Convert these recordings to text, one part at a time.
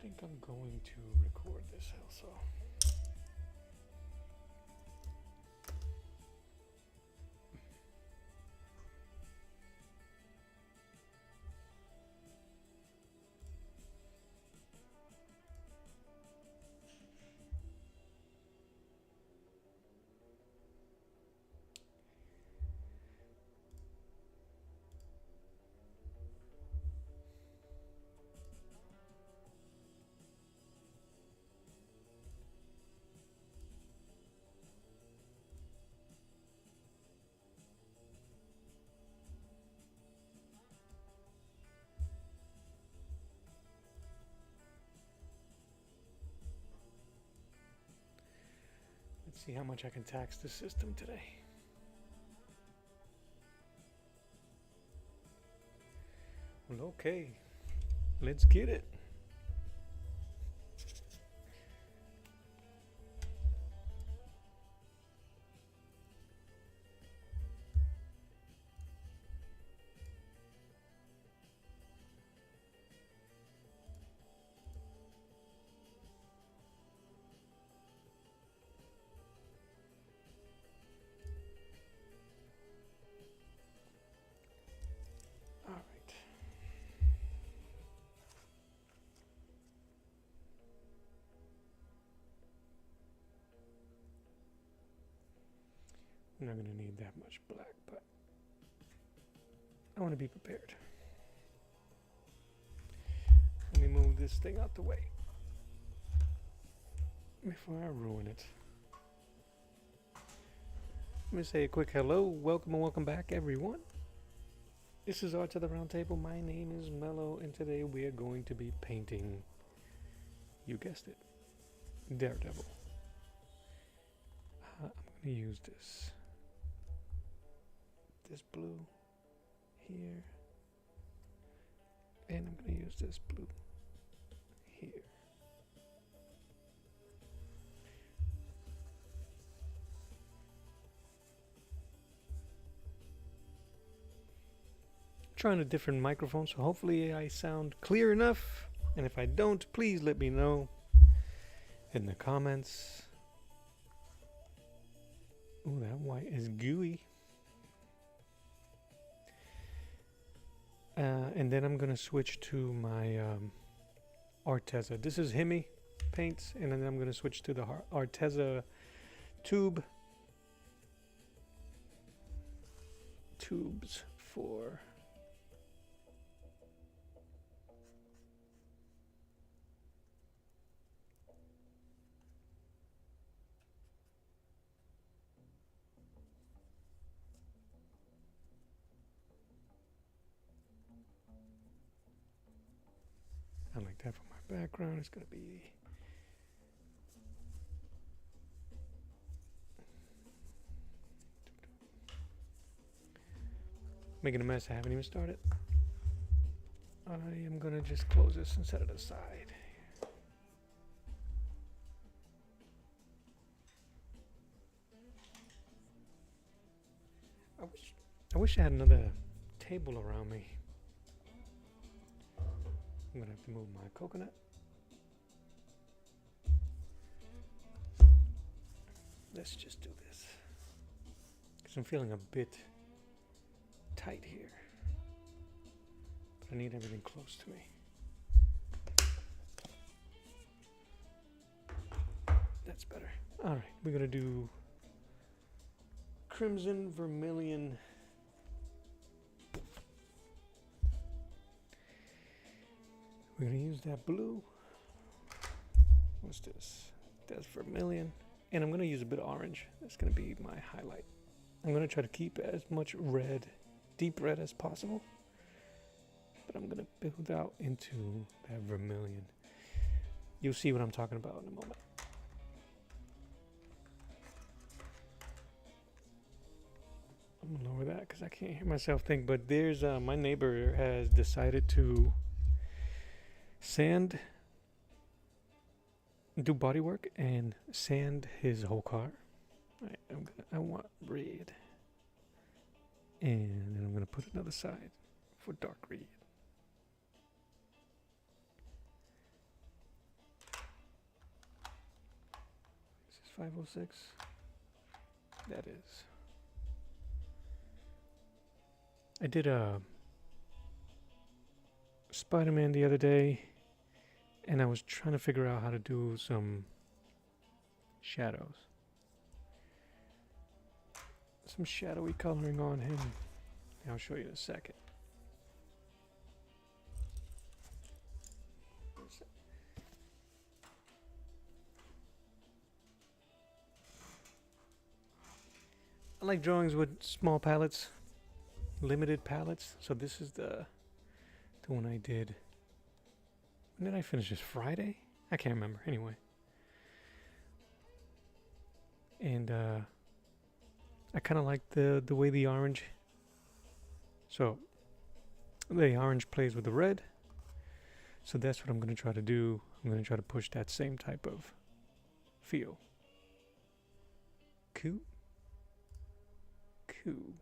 think I'm going to record this also. Let's see how much I can tax the system today. Well, okay, let's get it. I'm not going to need that much black, but I want to be prepared. Let me move this thing out the way before I ruin it. Let me say a quick hello, welcome and welcome back everyone. This is Art to the Round Table. My name is Mello, and today we are going to be painting, you guessed it, Daredevil. I'm going to use this blue here, and I'm going to use this blue here. Trying a different microphone, so hopefully I sound clear enough, and if I don't, please let me know in the comments. Oh, that white is gooey. And then I'm gonna switch to my Arteza. This is Hemi paints, and then I'm gonna switch to the Arteza tubes for I like that for my background. It's gonna be making a mess. I haven't even started. I am gonna just close this and set it aside. I wish I had another table around me. I'm gonna have to move my coconut. Let's just do this, because I'm feeling a bit tight here, but I need everything close to me. That's better. All right, we're gonna do crimson vermilion. We're gonna use that blue. What's this? That's vermilion. And I'm gonna use a bit of orange. That's gonna be my highlight. I'm gonna try to keep as much red, deep red as possible. But I'm gonna build out into that vermilion. You'll see what I'm talking about in a moment. I'm gonna lower that because I can't hear myself think, but there's my neighbor has decided to do body work and sand his whole car. Right, I want red, and then I'm gonna put another side for dark red. 506? That is. I did a Spider-Man the other day, and I was trying to figure out how to do some shadows. Some shadowy coloring on him. I'll show you in a second. I like drawings with small palettes, limited palettes. So this is the one I did. When did I finish this? Friday? I can't remember. Anyway. And I kind of like the way the orange. So the orange plays with the red. So that's what I'm going to try to do. I'm going to try to push that same type of feel. Cool. Cool.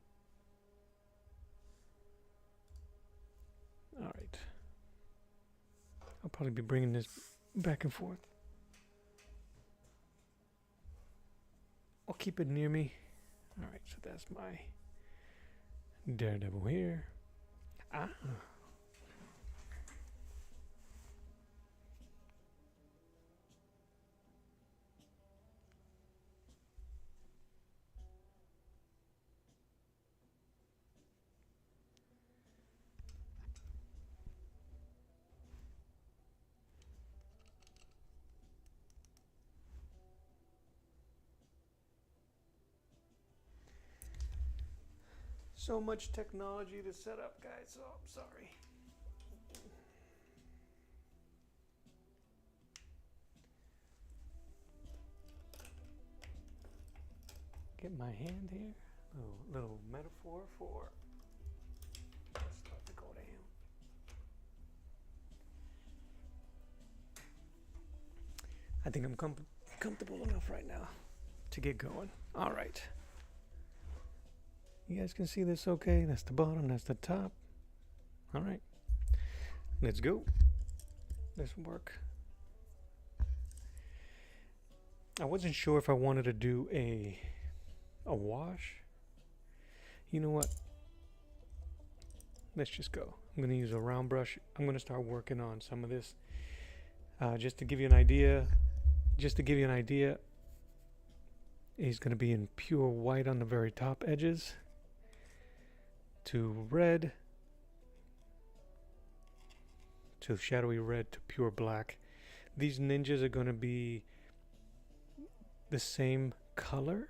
All right. I'll probably be bringing this back and forth. I'll keep it near me. All right, so that's my Daredevil here. Ah. So much technology to set up, guys, so I'm sorry. Get my hand here. Little metaphor for let's start to go down. I think I'm comfortable enough right now to get going. All right. You guys can see this okay? That's the bottom, that's the top. All right, let's go. This will work. I wasn't sure if I wanted to do a wash. You know what? Let's just go. I'm gonna use a round brush. I'm gonna start working on some of this. Just to give you an idea, he's gonna be in pure white on the very top edges. To red, to shadowy red, to pure black. These ninjas are going to be the same color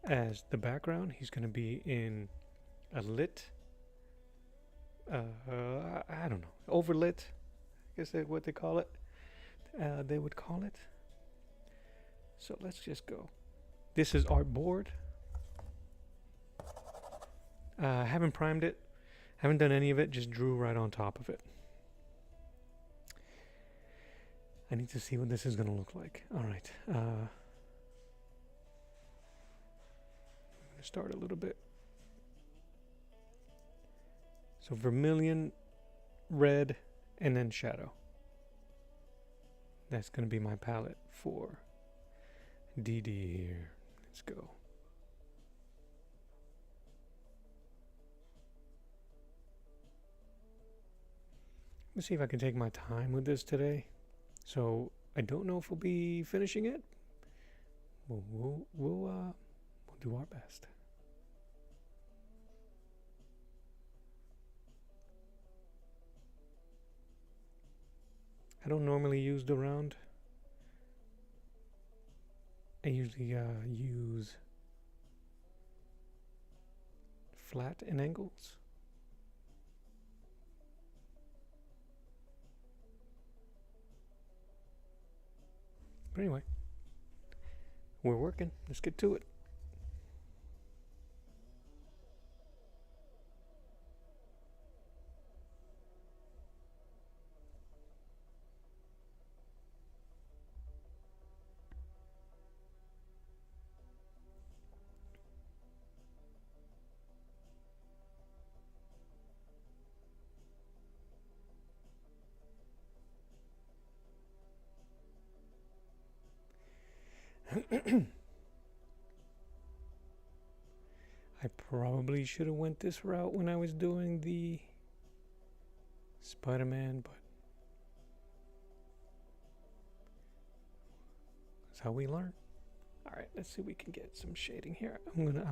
as the background. He's going to be in a lit, I don't know, overlit, I guess that's what they call it. They would call it. So let's just go. This is Artboard. Haven't primed it, haven't done any of it, just drew right on top of it. I need to see what this is going to look like. All right. I'm going to start a little bit. So vermilion, red, and then shadow. That's going to be my palette for DD here. Let's go. Let's see if I can take my time with this today. So I don't know if we'll be finishing it. We'll do our best. I don't normally use the round. I usually use flat and angles. But anyway, we're working. Let's get to it. I probably should have went this route when I was doing the Spider-Man, but that's how we learn. All right, let's see if we can get some shading here. I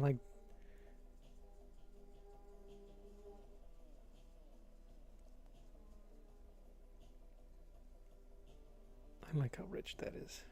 like how rich that is.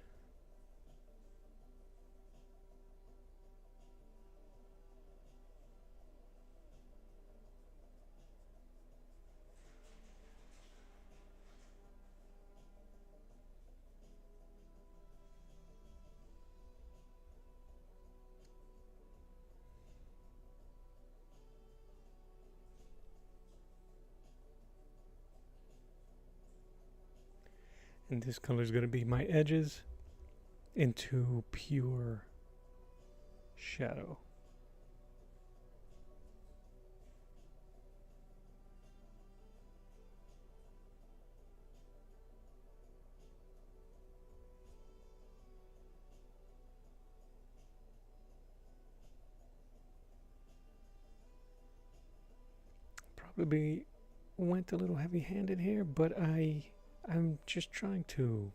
And this color is going to be my edges into pure shadow. Probably went a little heavy-handed here, but I'm just trying to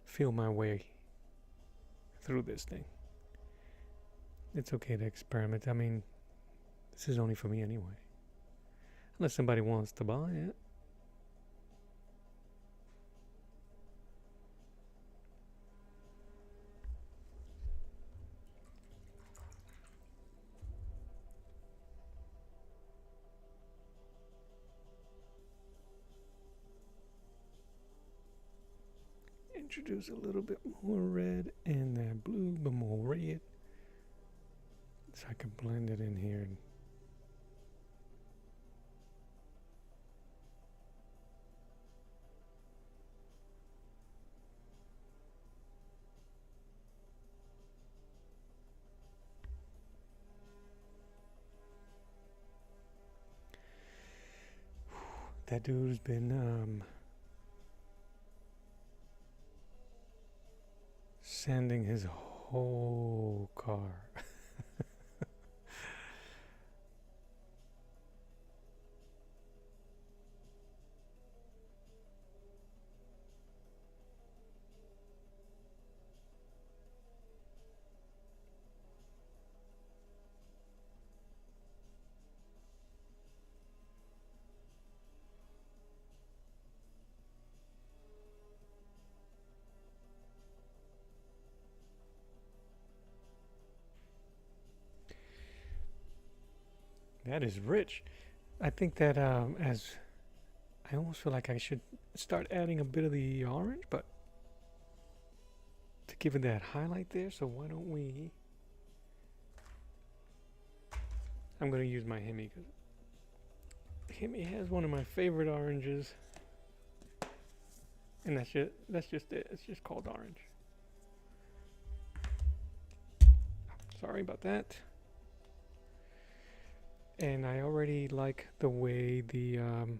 feel my way through this thing. It's okay to experiment. I mean, this is only for me anyway. Unless somebody wants to buy it. Introduce a little bit more red and that blue, but more red, so I can blend it in here. That dude's been sanding his whole car. That is rich. I think that as I almost feel like I should start adding a bit of the orange, but to give it that highlight there. So why don't we? I'm going to use my Hemi because Hemi has one of my favorite oranges, and that's just it. It's just called orange. Sorry about that. And I already like the way the I'm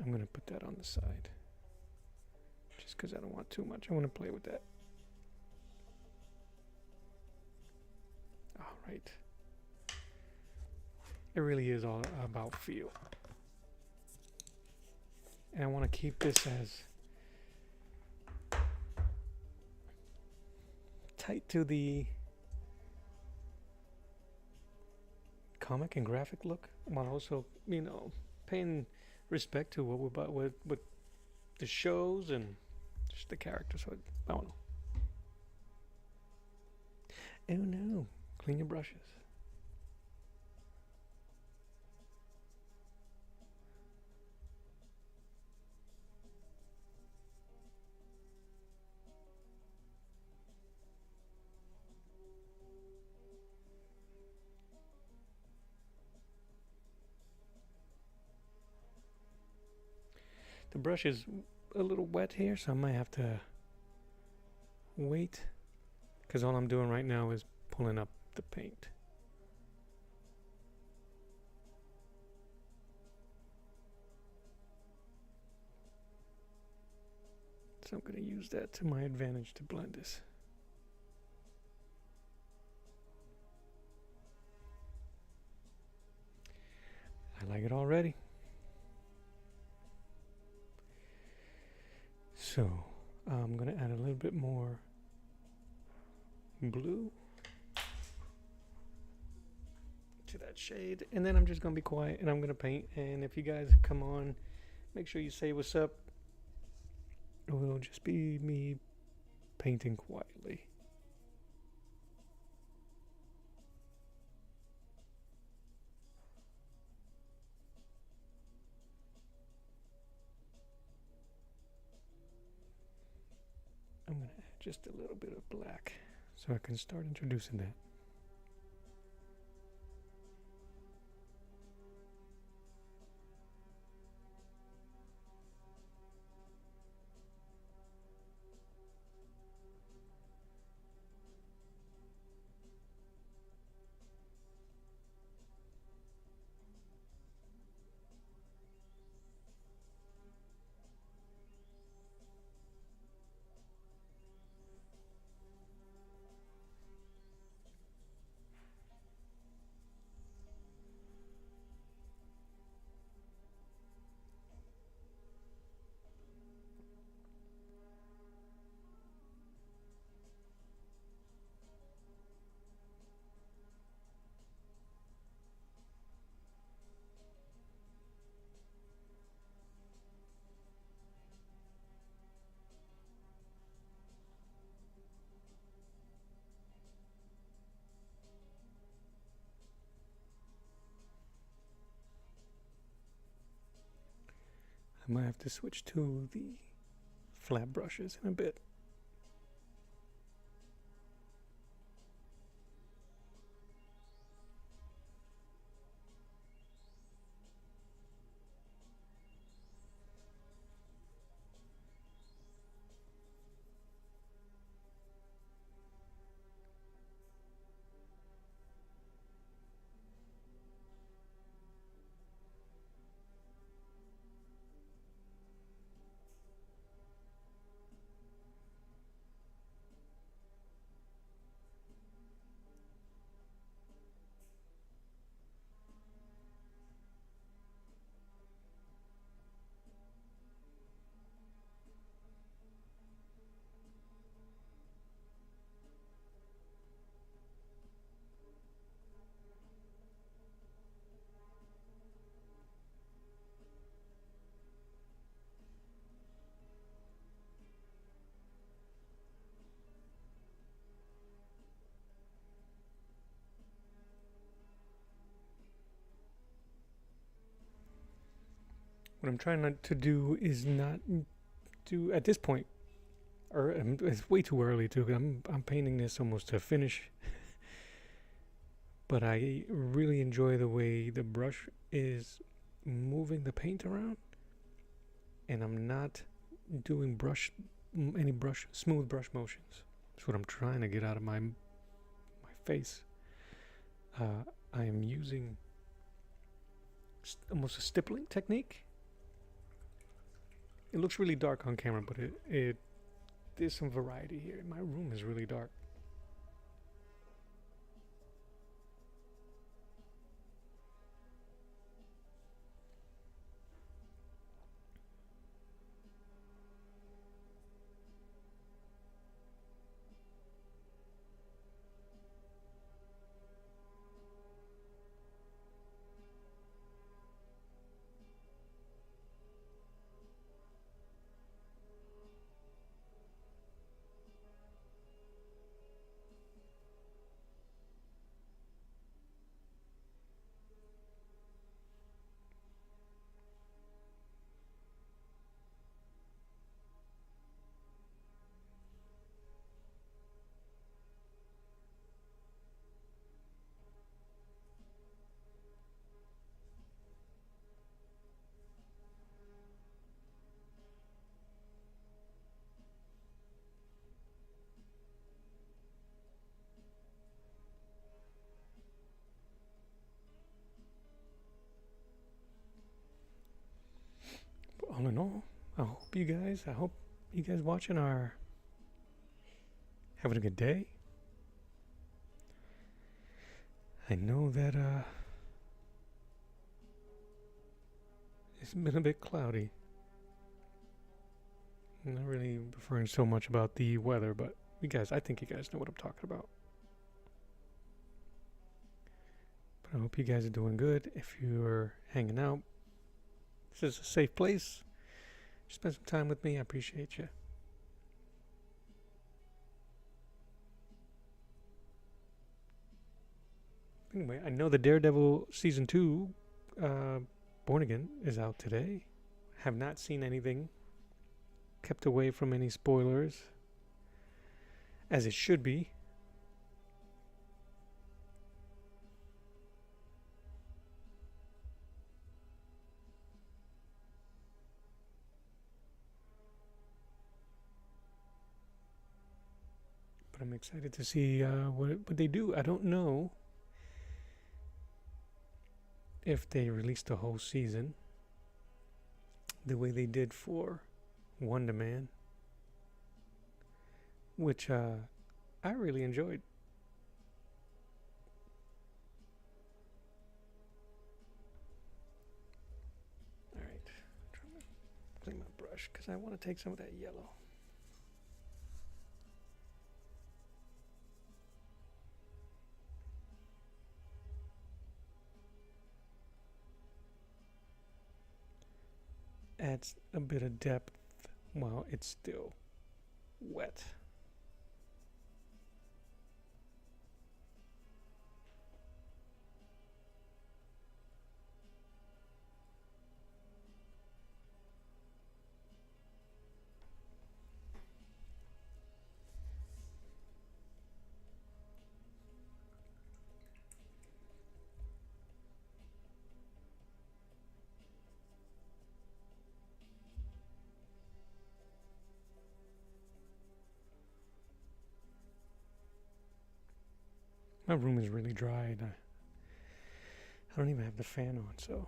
going to put that on the side just because I don't want too much. I want to play with that. All right. It really is all about feel. And I want to keep this as tight to the comic and graphic look, while also, you know, paying respect to what we're about with the shows and just the characters. So I don't know. Oh no! Clean your brushes. The brush is a little wet here, so I might have to wait, because all I'm doing right now is pulling up the paint. So I'm going to use that to my advantage to blend this. I like it already. So I'm going to add a little bit more blue to that shade, and then I'm just going to be quiet and I'm going to paint. And if you guys come on, make sure you say what's up. It will just be me painting quietly. I'm going to add just a little bit of black so I can start introducing that. I might have to switch to the flat brushes in a bit. What I'm trying not to do is not do at this point, or it's way too early too. I'm painting this almost to finish, but I really enjoy the way the brush is moving the paint around, and I'm not doing smooth brush motions. That's what I'm trying to get out of my face. I am using almost a stippling technique. It looks really dark on camera, but there's some variety here. My room is really dark. But all in all, I hope You guys watching are having a good day? I know that it's been a bit cloudy. I'm not really referring so much about the weather, but I think you guys know what I'm talking about. But I hope you guys are doing good. If you're hanging out, this is a safe place. Spend some time with me. I appreciate you. Anyway, I know the Daredevil Season 2 Born Again is out today. Have not seen anything. Kept away from any spoilers. As it should be. But I'm excited to see what they do. I don't know if they released the whole season the way they did for Wonder Man, which I really enjoyed. All right, I'm trying to clean my brush because I want to take some of that yellow. Adds a bit of depth while it's still wet. My room is really dry and I don't even have the fan on, so.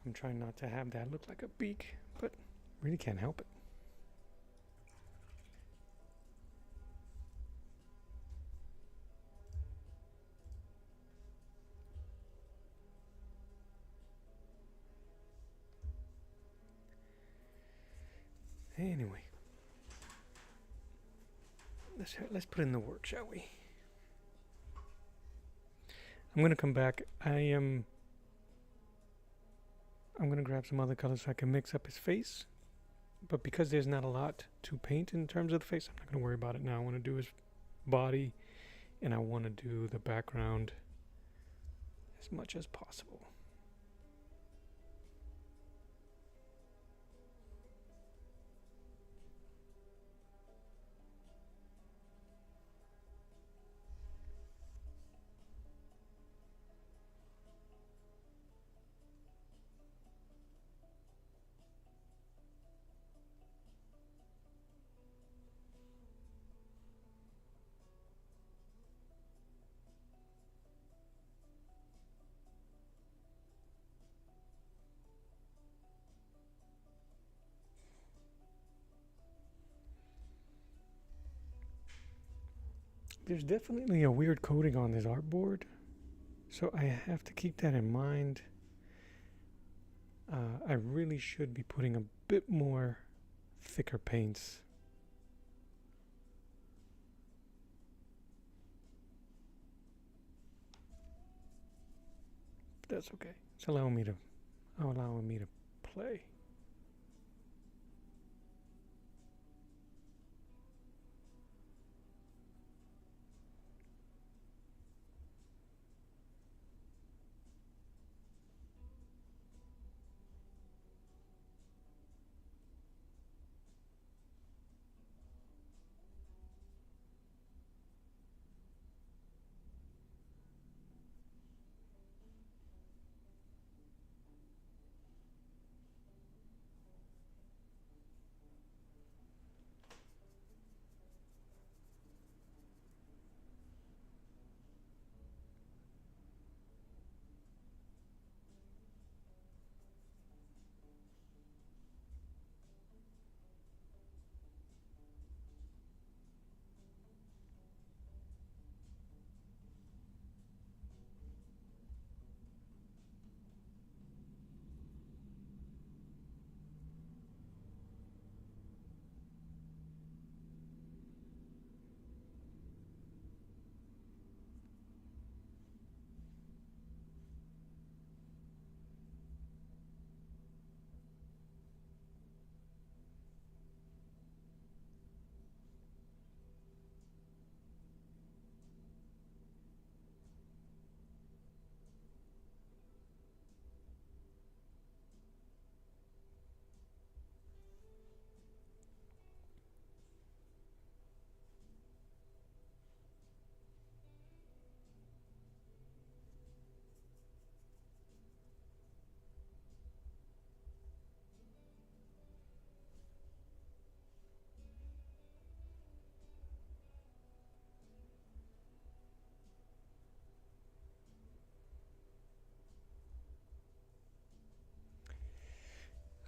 I'm trying not to have that look like a beak, but really can't help it. Anyway, let's put in the work, shall we? I'm gonna come back. I'm gonna grab some other colors so I can mix up his face. But because there's not a lot to paint in terms of the face, I'm not gonna worry about it now. I want to do his body, and I want to do the background as much as possible. There's definitely a weird coating on this artboard, so I have to keep that in mind. I really should be putting a bit more thicker paints. But that's okay. It's allowing me to play.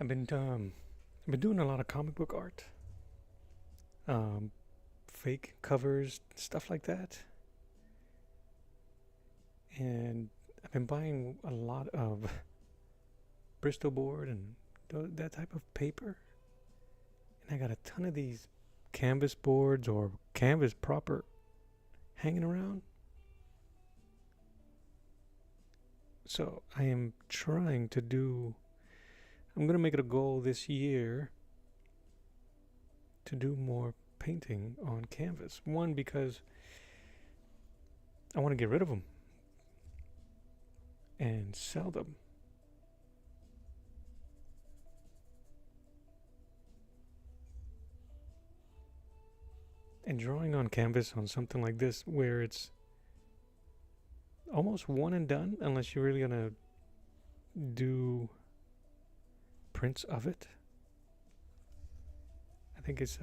I've been doing a lot of comic book art, um, fake covers, stuff like that, and I've been buying a lot of Bristol board and that type of paper, and I got a ton of these canvas boards or canvas proper hanging around. So I am trying to do. I'm gonna make it a goal this year to do more painting on canvas. One, because I want to get rid of them and sell them. And drawing on canvas on something like this, where it's almost one and done, unless you're really gonna do prints of it. I think it's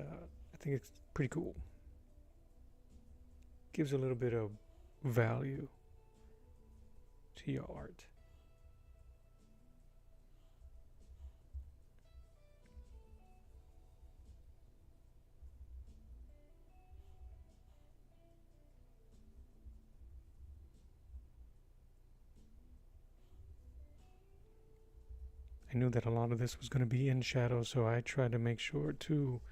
pretty cool. Gives a little bit of value to your art. I knew that a lot of this was going to be in shadow, so I tried to make sure to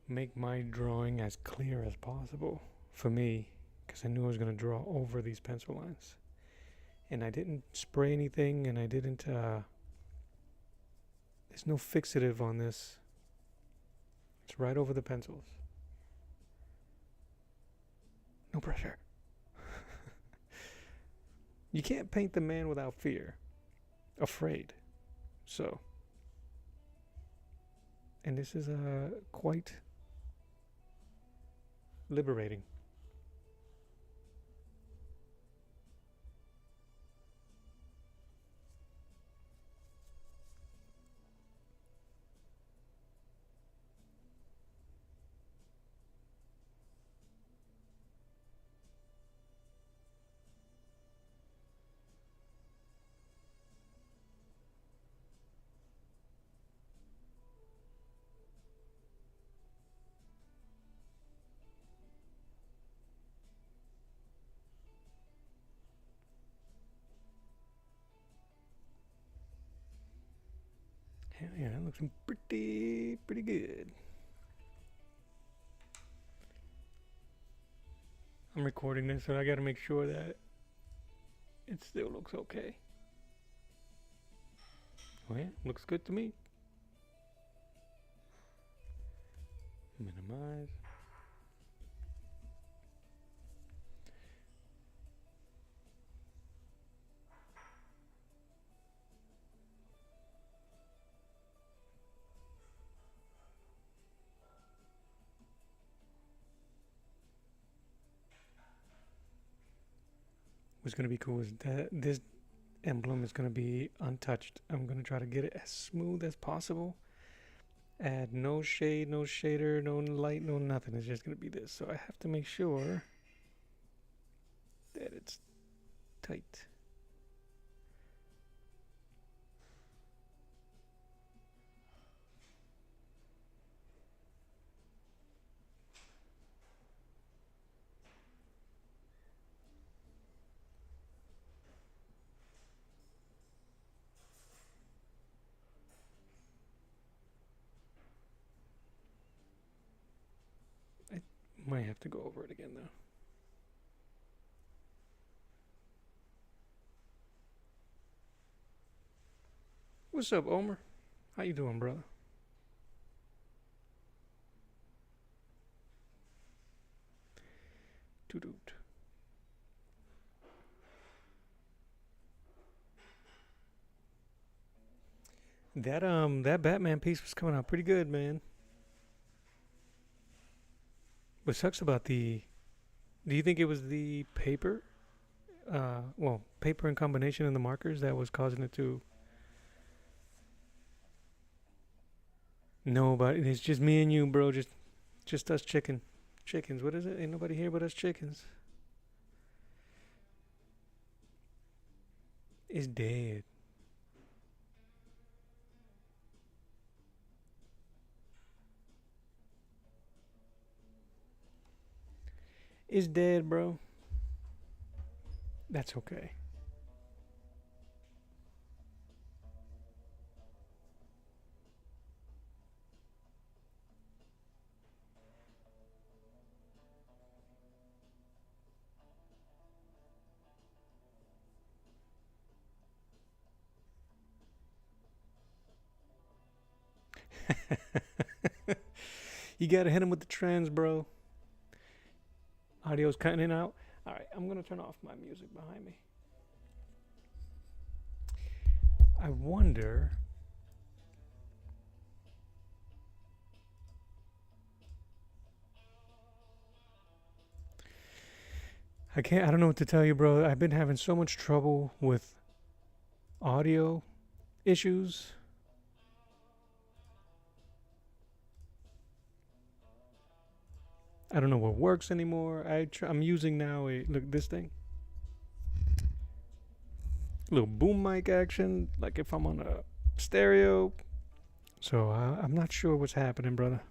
make my drawing as clear as possible for me, because I knew I was going to draw over these pencil lines. And I didn't spray anything, and I didn't, there's no fixative on this. It's right over the pencils. No pressure. You can't paint the man without fear. Afraid. So, and this is quite liberating. Yeah, that looks pretty good. I'm recording this, so I gotta make sure that it still looks okay. Oh yeah, looks good to me. Minimize. What's gonna be cool is that this emblem is gonna be untouched. I'm gonna try to get it as smooth as possible. Add no shade, no shader, no light, no nothing. It's just gonna be this. So I have to make sure that it's tight. Might have to go over it again though. What's up, Omer? How you doing, brother? Toot. That Batman piece was coming out pretty good, man. What sucks about do you think it was the paper? Well, paper in combination in the markers that was causing it to. No, but it's just me and you, bro. Just us chickens. What is it? Ain't nobody here but us chickens. It's dead. is dead, bro. That's okay. You gotta hit him with the trends, bro. Audio's cutting out. All right, I'm gonna turn off my music behind me. I wonder. I don't know what to tell you, bro. I've been having so much trouble with audio issues. I don't know what works anymore. I'm using now look, this thing. A little boom mic action, like if I'm on a stereo. So I'm not sure what's happening, brother.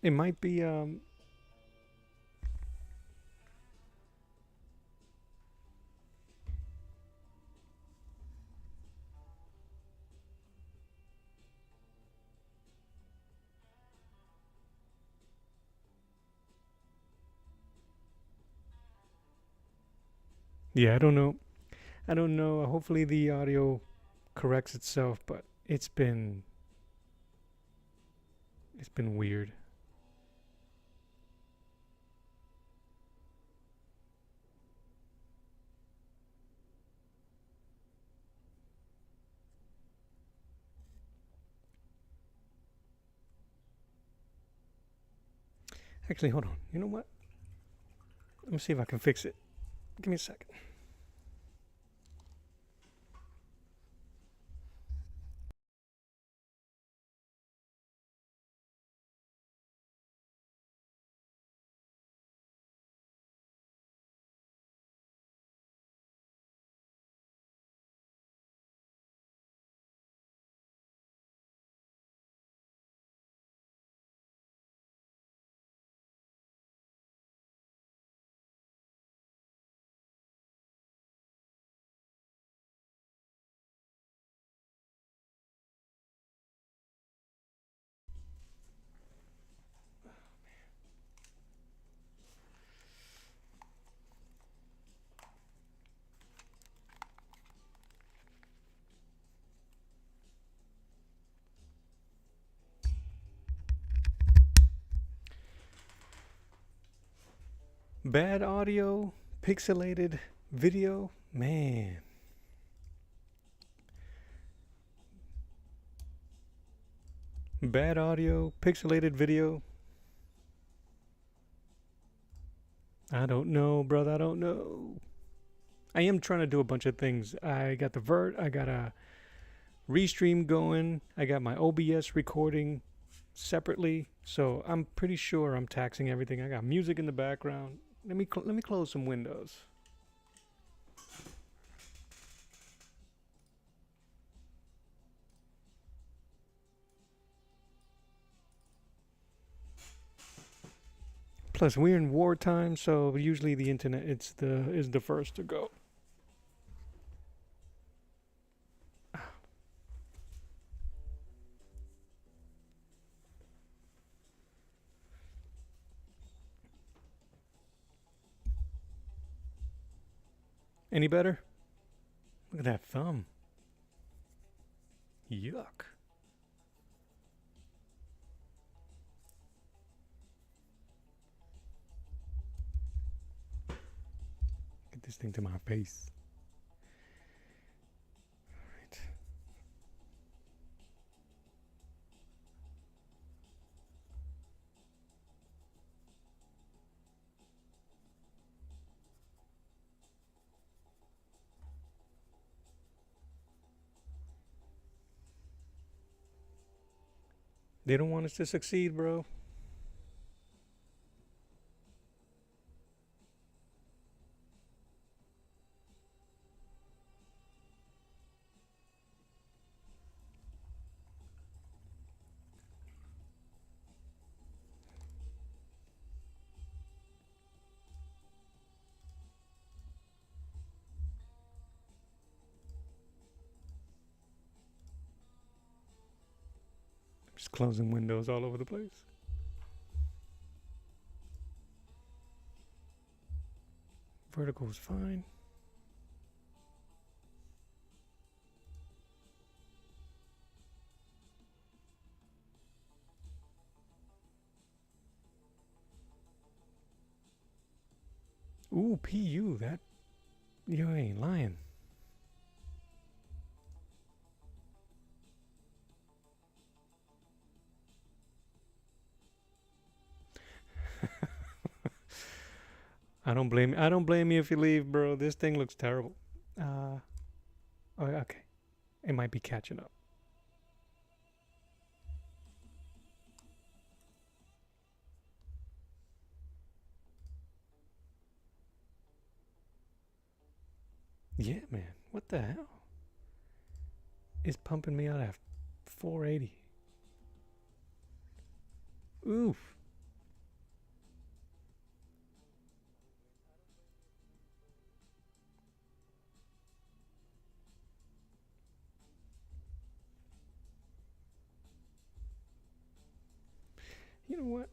It might be yeah, I don't know. I don't know. Hopefully the audio corrects itself, but it's been weird. Actually, hold on. You know what? Let me see if I can fix it. Give me a second. Bad audio, pixelated video, man. Bad audio, pixelated video. I don't know, brother. I don't know. I am trying to do a bunch of things. I got the vert. I got a restream going. I got my OBS recording separately. So I'm pretty sure I'm taxing everything. I got music in the background. Let me close some windows. Plus, we're in wartime, so usually the internet is the first to go. Any better? Look at that thumb. Yuck. Get this thing to my face. Alright. They don't want us to succeed, bro. Just closing windows all over the place. Vertical is fine. Ooh, PU, that, you ain't lying. I don't blame you if you leave, bro. This thing looks terrible. Oh, okay. It might be catching up. Yeah, man. What the hell? It's pumping me out at 480. Oof. You know what?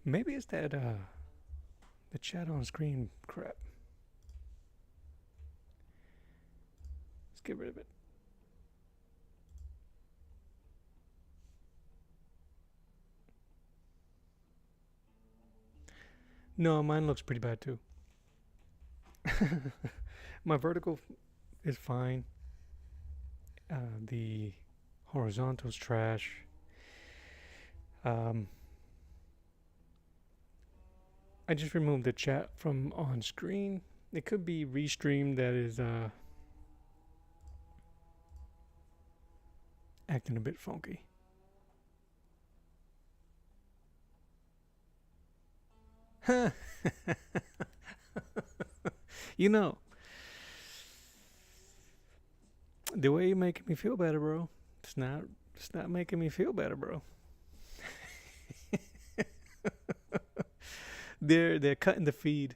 Maybe it's that the chat on screen crap. Let's get rid of it. No, mine looks pretty bad too. My vertical is fine. The horizontal's trash. I just removed the chat from on screen. It could be restream that is acting a bit funky. You know, the way you're making me feel better, bro. It's not making me feel better, bro. They're cutting the feed.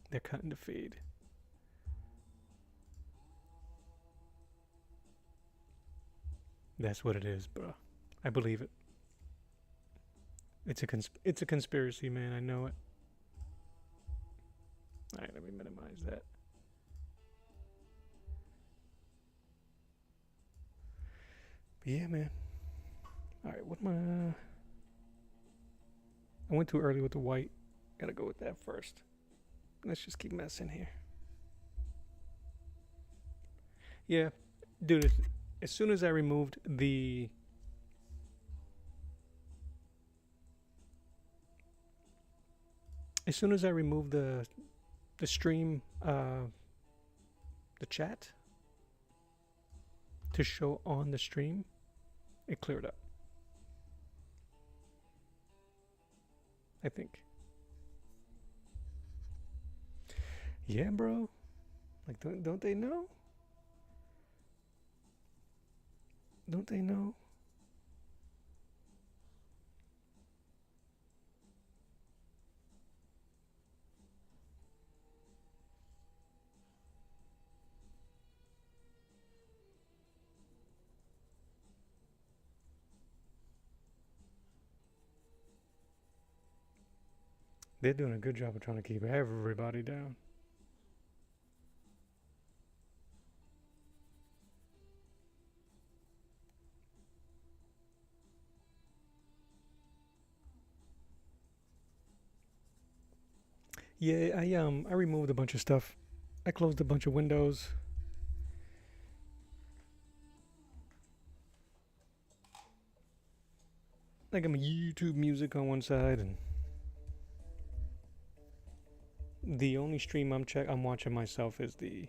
They're cutting the feed. That's what it is, bro. I believe it. It's a conspiracy, man. I know it. All right, let me minimize that. But yeah, man. All right, what am I? I went too early with the white. Gotta go with that first. Let's just keep messing here. Yeah, dude. As soon as I removed the stream, the chat to show on the stream, it cleared up. I think. Yeah, bro. Like, don't they know? Don't they know? They're doing a good job of trying to keep everybody down. Yeah, I removed a bunch of stuff. I closed a bunch of windows. Like I'm YouTube music on one side, and the only stream I'm watching myself is the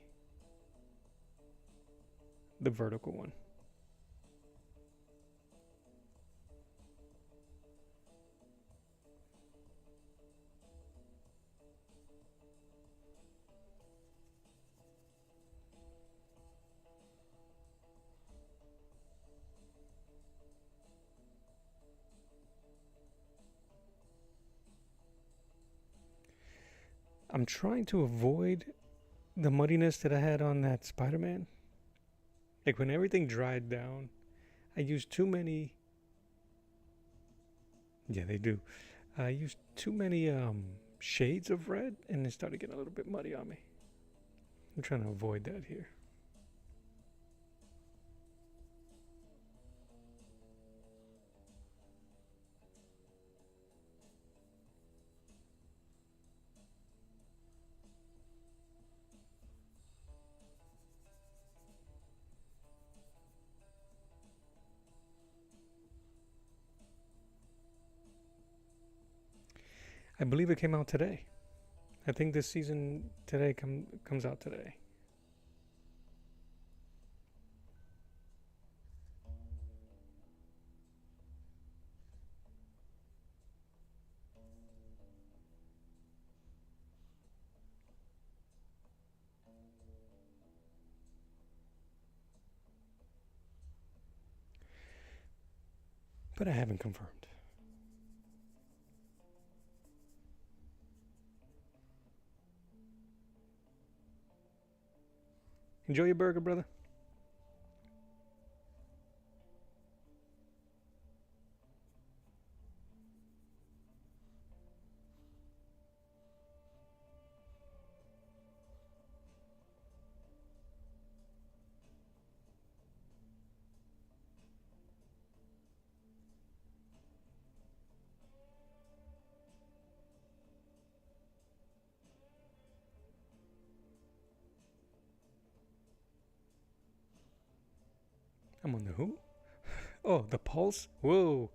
vertical one. I'm trying to avoid the muddiness that I had on that Spider-Man, like when everything dried down, I used too many. Yeah, they do. I used too many shades of red, and it started getting a little bit muddy on me. I'm trying to avoid that here. I believe it came out today. I think this season today comes out today. But I haven't confirmed. Enjoy your burger, brother. I'm on the who? Oh, the pulse? Whoa.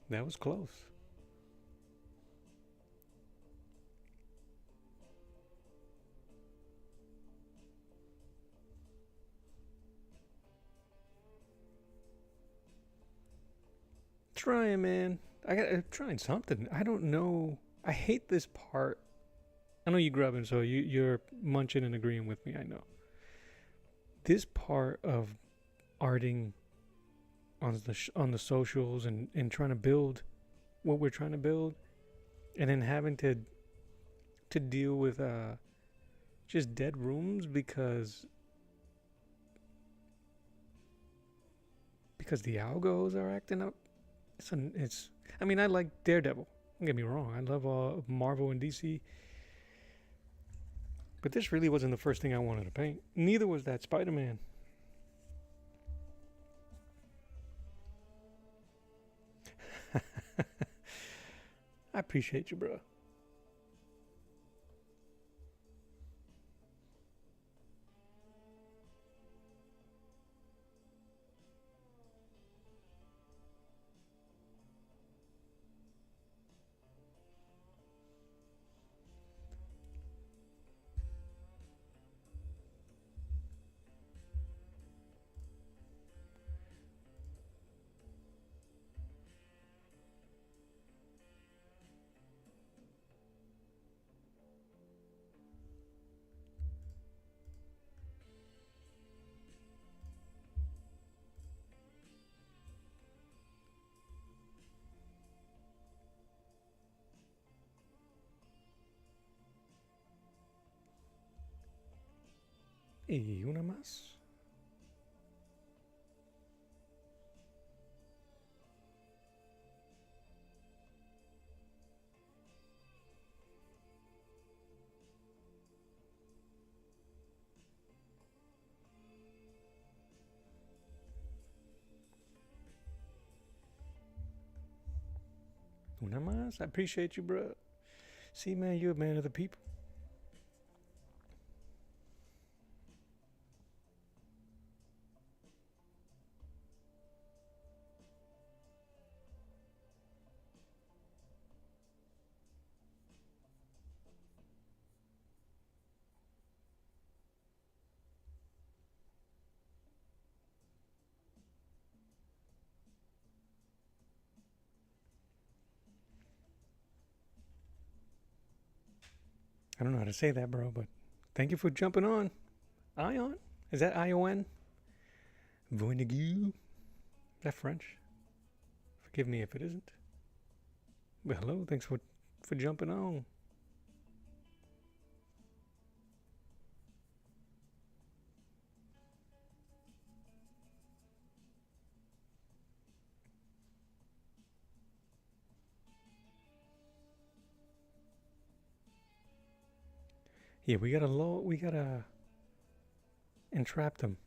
That was close. Trying, man. I'm trying something. I don't know. I hate this part. I know you grubbing, so you're munching and agreeing with me. I know. This part of arting on the socials and trying to build what we're trying to build, and then having to deal with just dead rooms because the algos are acting up. It's I mean, I like Daredevil. Don't get me wrong. I love Marvel and DC. But this really wasn't the first thing I wanted to paint. Neither was that Spider-Man. I appreciate you, bro. Y una más. Una más. I appreciate you, bro. See, man, you're a man of the people. I don't know how to say that, bro, but thank you for jumping on. Ion? Is that ION? Voinigu? Is that French? Forgive me if it isn't. Well, hello, thanks for jumping on. Yeah, we gotta entrap them.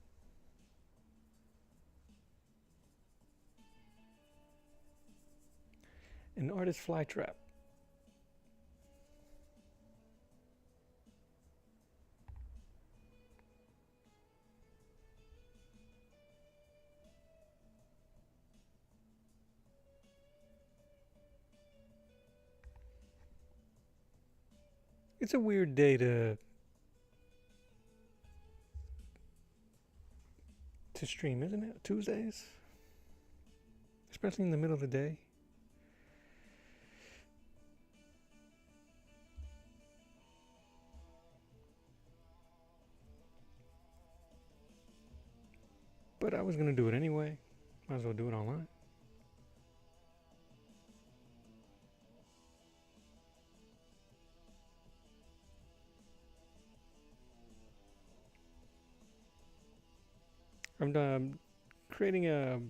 An artist fly trap. It's a weird day to stream, isn't it? Tuesdays, especially in the middle of the day. But I was gonna do it anyway. Might as well do it online. I'm creating a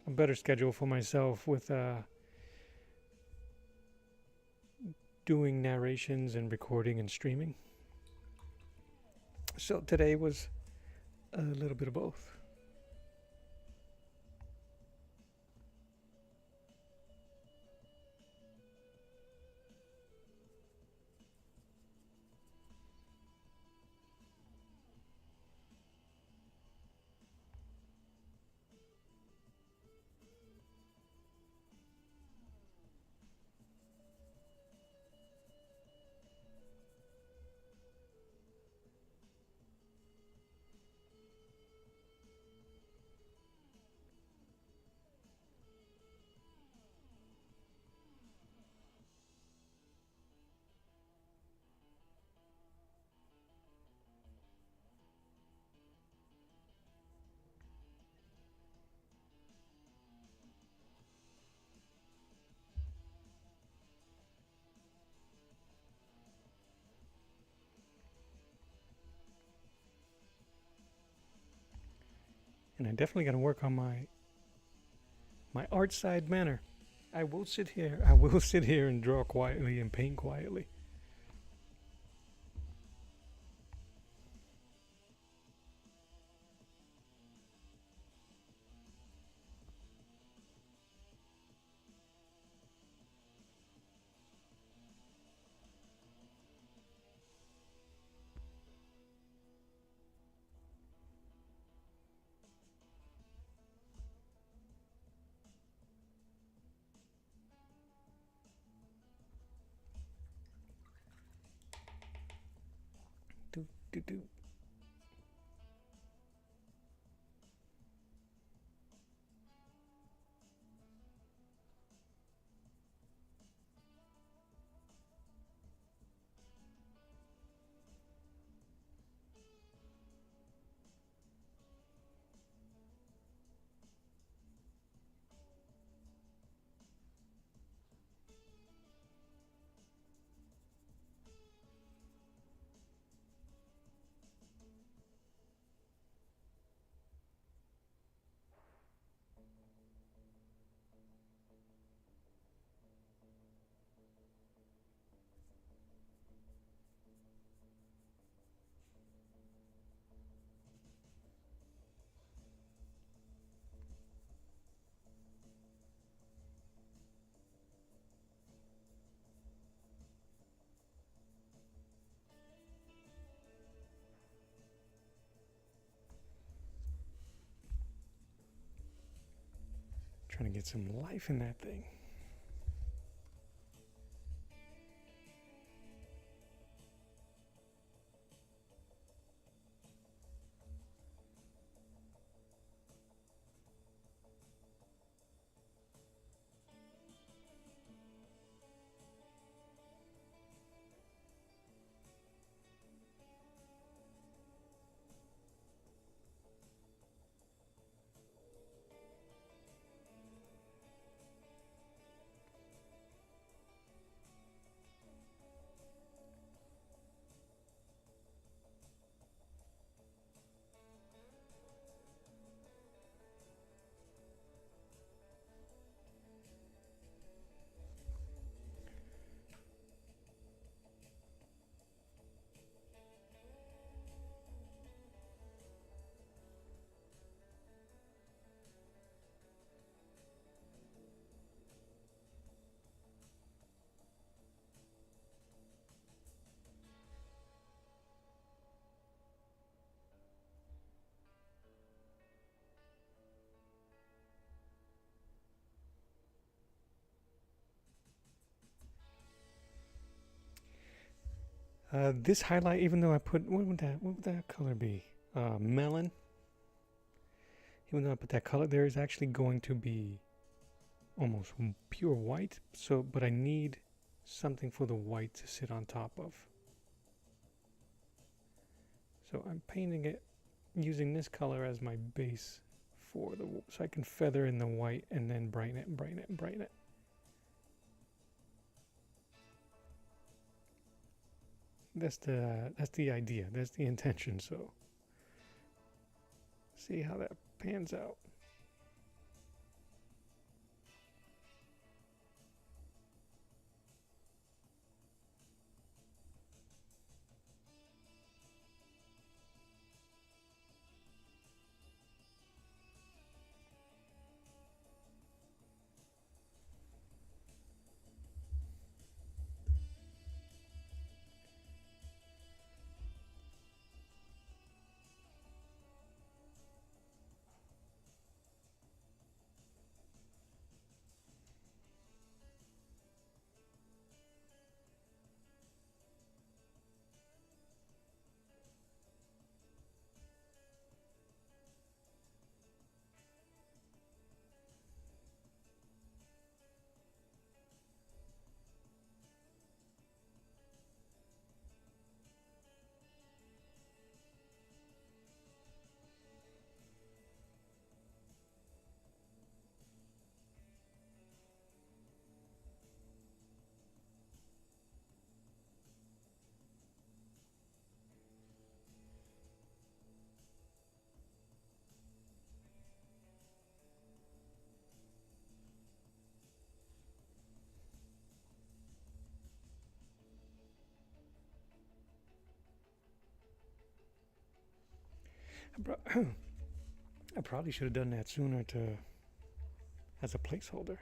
better schedule for myself with doing narrations and recording and streaming. So today was a little bit of both. And I definitely got to work on my art side manner. I will sit here. I will sit here and draw quietly and paint quietly. Do do do. Trying to get some life in that thing. This highlight, even though I put, what would that color be? Melon. Even though I put that color there, is actually going to be almost pure white. So, but I need something for the white to sit on top of. So I'm painting it using this color as my base for the, so I can feather in the white and then brighten it and brighten it and brighten it. That's the idea. That's the intention. So see how that pans out. I probably should have done that sooner to as a placeholder.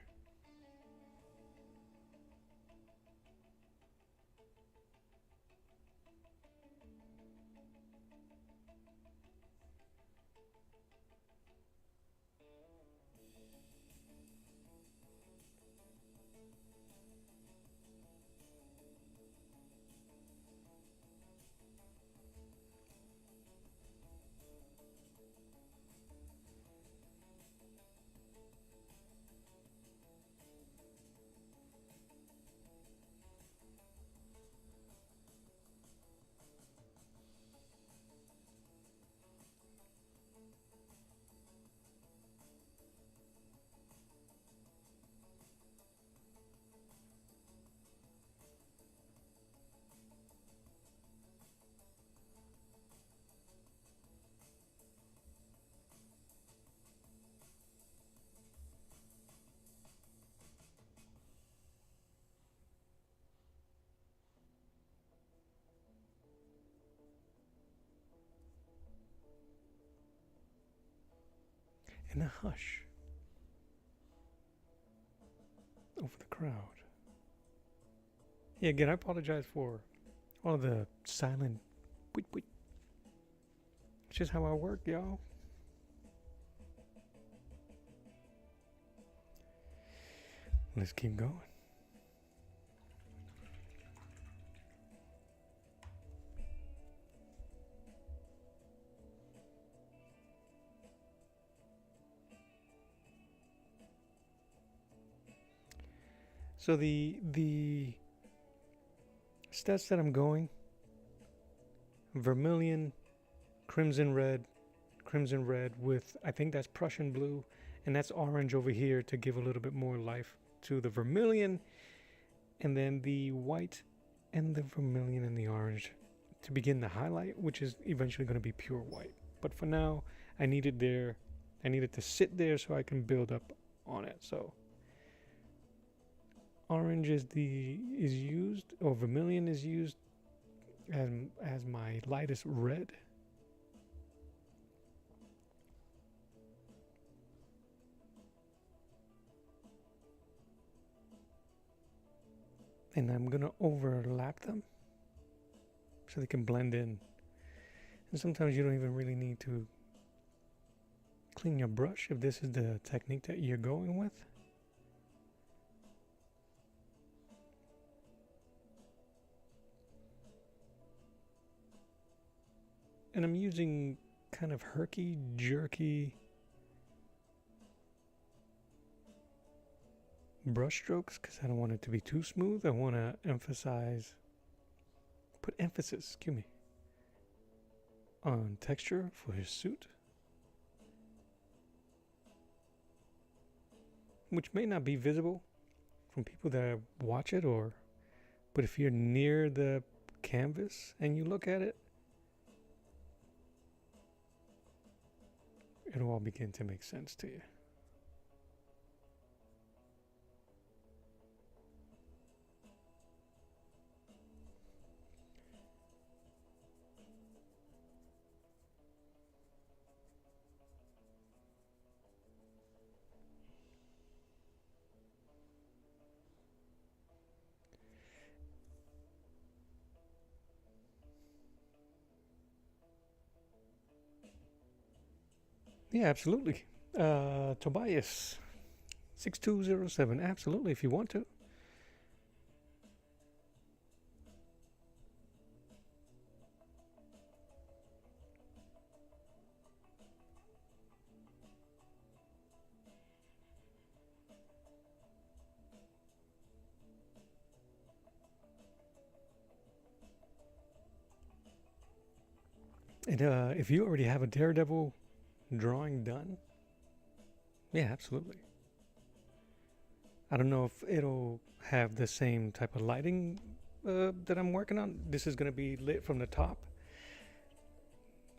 In a hush over the crowd. Yeah, again, I apologize for all the silent tweet. It's just how I work, y'all. Let's keep going. So the stats that I'm going: vermilion, crimson red with, I think that's Prussian blue, and that's orange over here to give a little bit more life to the vermilion, and then the white and the vermilion and the orange to begin the highlight, which is eventually going to be pure white. But for now, I needed to sit there so I can build up on it. So orange is used, or vermilion is used as my lightest red. And I'm gonna overlap them so they can blend in. And sometimes you don't even really need to clean your brush if this is the technique that you're going with. And I'm using kind of herky-jerky brush strokes because I don't want it to be too smooth. I want to put emphasis, on texture for his suit, which may not be visible from people that watch it, but if you're near the canvas and you look at it, it'll all begin to make sense to you. Yeah, absolutely. Tobias 6207. Absolutely, if you want to. And if you already have a Daredevil drawing done, yeah, absolutely. I don't know if it'll have the same type of lighting that I'm working on. This is going to be lit from the top.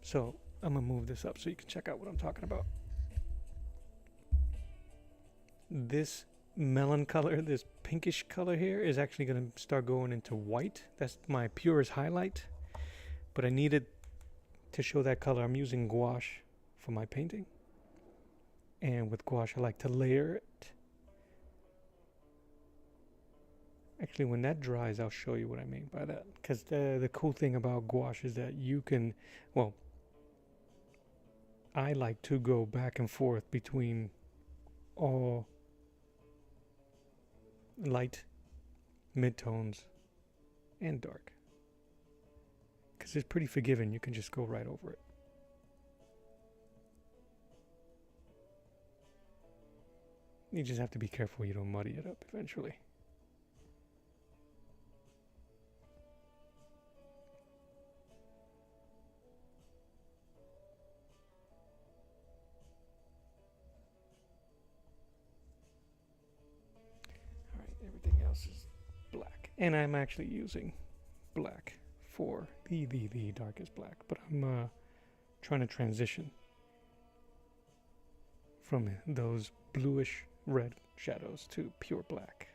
So I'm going to move this up so you can check out what I'm talking about. This melon color, this pinkish color here is actually going to start going into white. That's my purest highlight. But I needed to show that color. I'm using gouache for my painting. And with gouache, I like to layer it. Actually, when that dries, I'll show you what I mean by that. Because the cool thing about gouache is that you can, well, I like to go back and forth between all light, midtones, and dark. Because it's pretty forgiving. You can just go right over it. You just have to be careful you don't muddy it up eventually. Alright, everything else is black. And I'm actually using black for the darkest black. But I'm trying to transition from those bluish red shadows to pure black.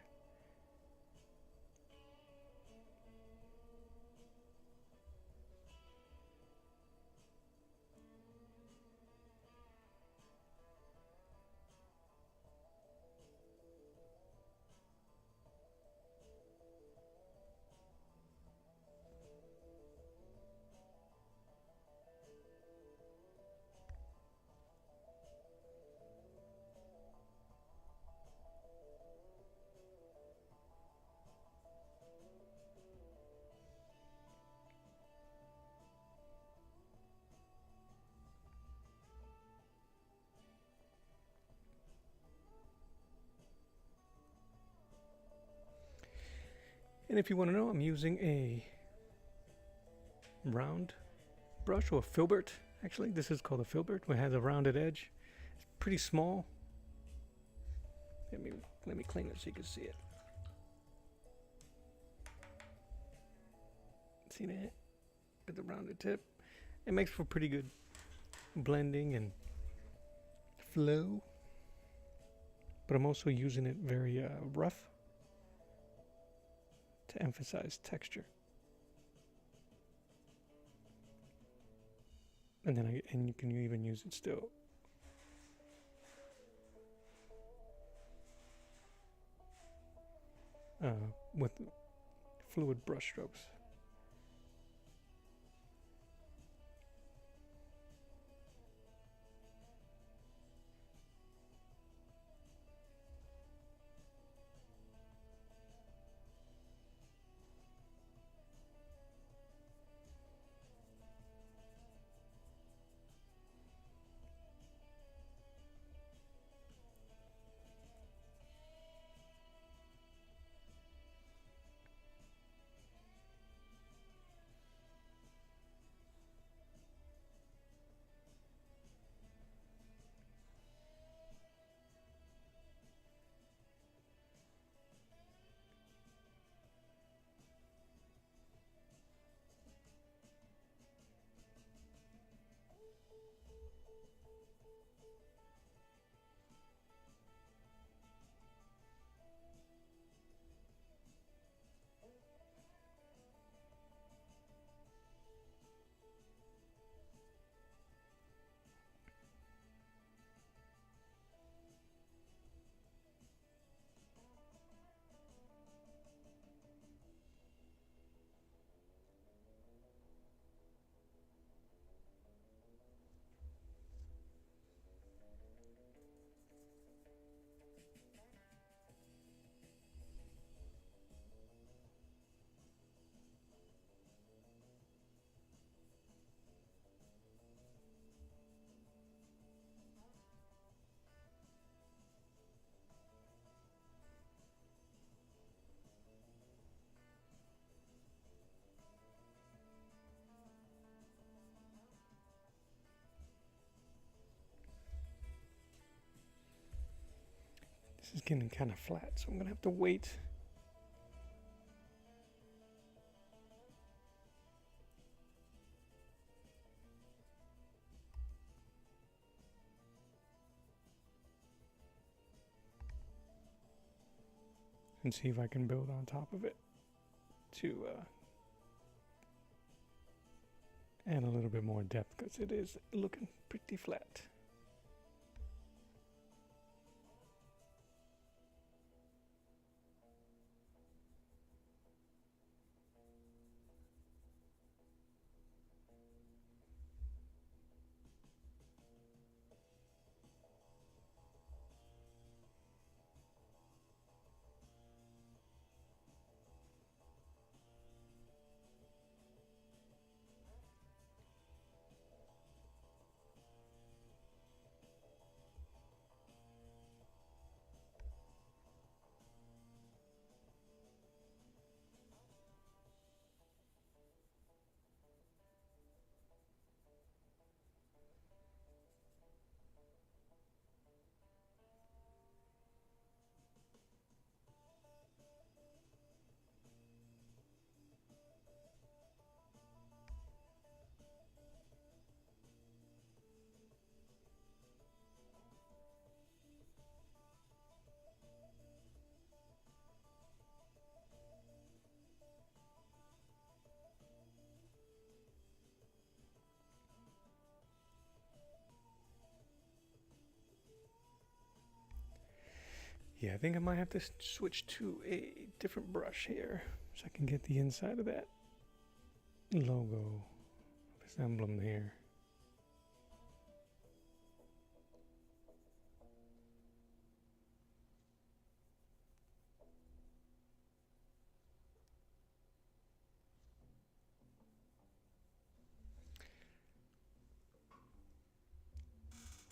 And if you want to know, I'm using a round brush, or a filbert. Actually, this is called a filbert. It has a rounded edge. It's pretty small. Let me clean it so you can see it. See that? With the rounded tip. It makes for pretty good blending and flow. But I'm also using it very rough to emphasize texture. And then you can even use it still. With fluid brush strokes. is getting kind of flat, so I'm gonna have to wait. And see if I can build on top of it to add a little bit more depth, because it is looking pretty flat. Yeah, I think I might have to switch to a different brush here so I can get the inside of that logo, this emblem here.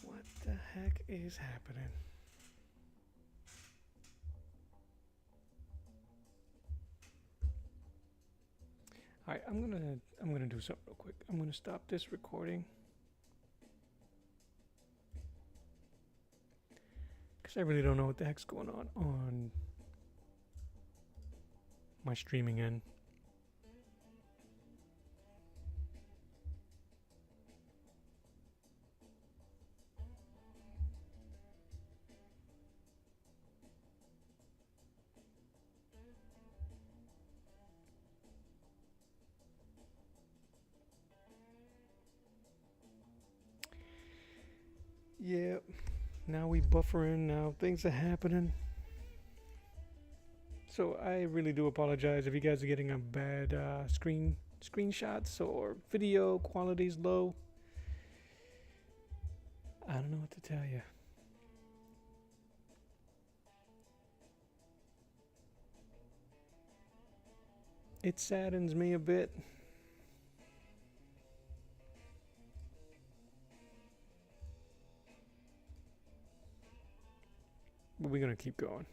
What the heck is happening? All right, I'm gonna do something real quick. I'm gonna stop this recording because I really don't know what the heck's going on my streaming end. Yeah, now we buffering, now things are happening. So I really do apologize if you guys are getting a bad screenshots or video quality's low. I don't know what to tell you. It saddens me a bit. But we're gonna keep going.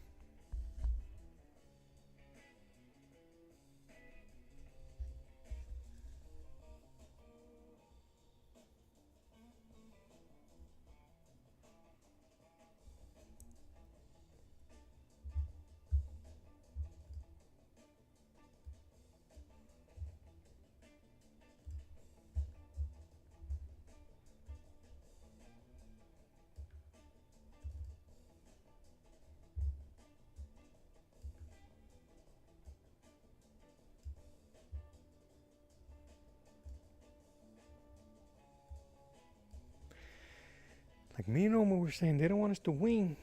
Like me and Oma were saying, they don't want us to wing.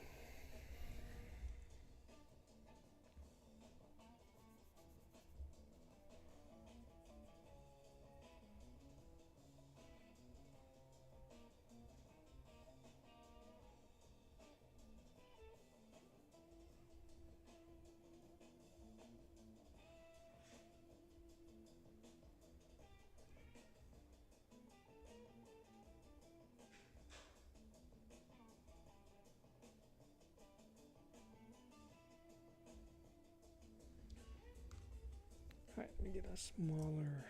All right, let me get a smaller.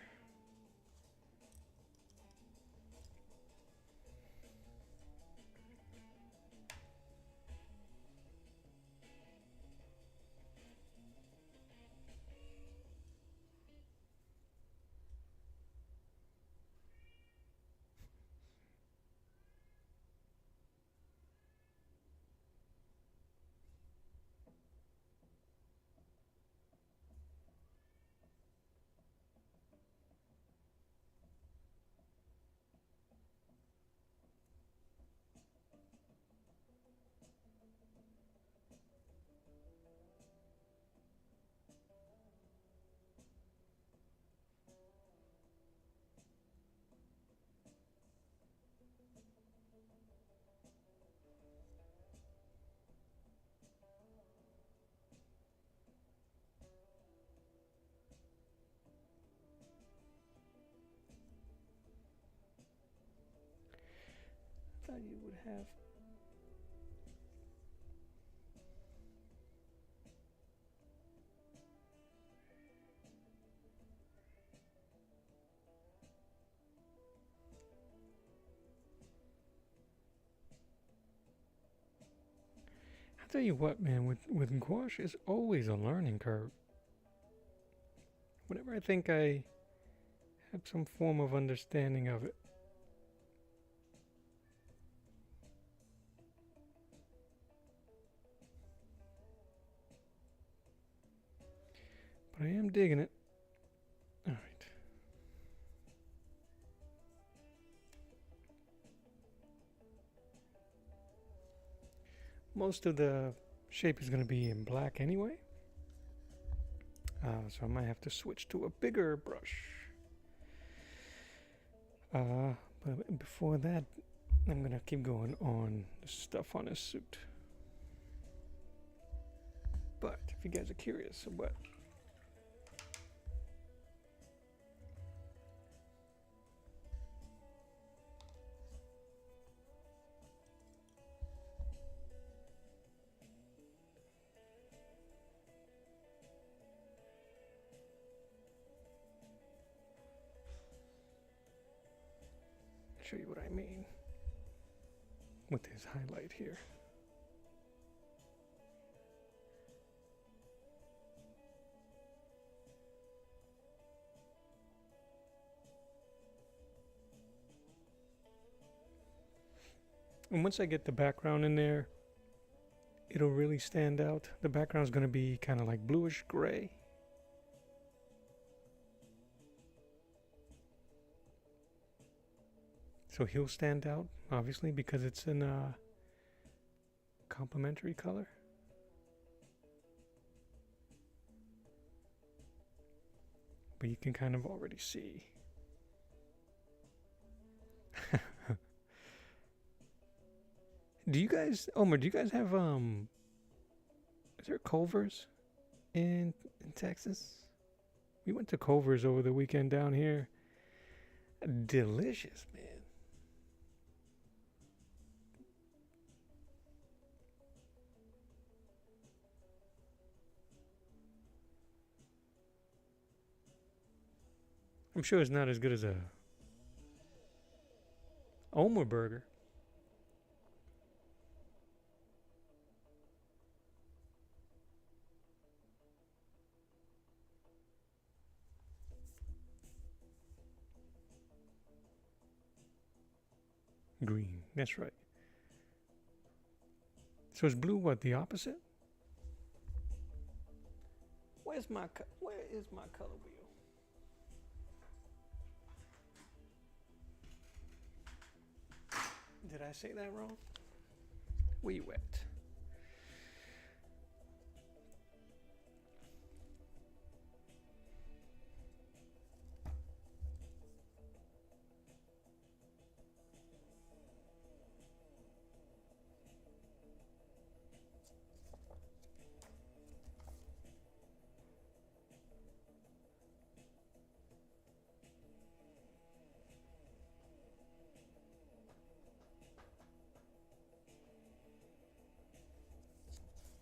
thought you would have. I tell you what, man, with gouache, it's always a learning curve. Whenever I think I have some form of understanding of it, but I am digging it. All right. Most of the shape is going to be in black anyway. So I might have to switch to a bigger brush. But before that, I'm going to keep going on the stuff on his suit. But if you guys are curious about show you what I mean with his highlight here. And once I get the background in there, it'll really stand out. The background's going to be kind of like bluish gray. So he'll stand out, obviously, because it's in a complementary color. But you can kind of already see. Do you guys, Omer, do you guys have, is there Culver's in Texas? We went to Culver's over the weekend down here. Delicious, man. I'm sure it's not as good as a Omer burger. Green, that's right. So is blue what, the opposite? Where is my color wheel? Did I say that wrong? Where you at?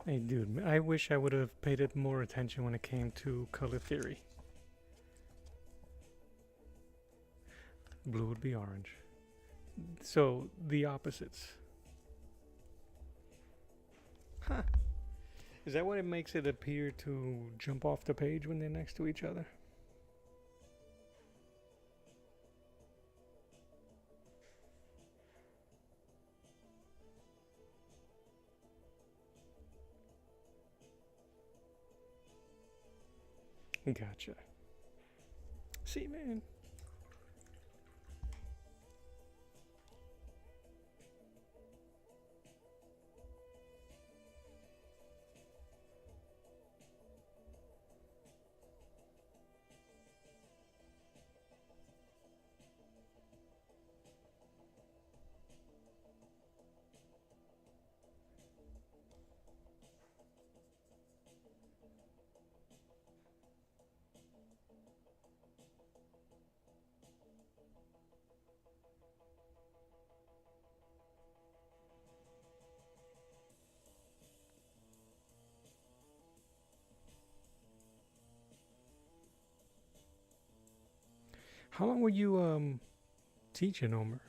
Hey, dude, I wish I would have paid it more attention when it came to color theory. Blue would be orange. So, the opposites. Huh. Is that what it makes it appear to jump off the page when they're next to each other? Gotcha. See, man. How long were you teaching, Omer?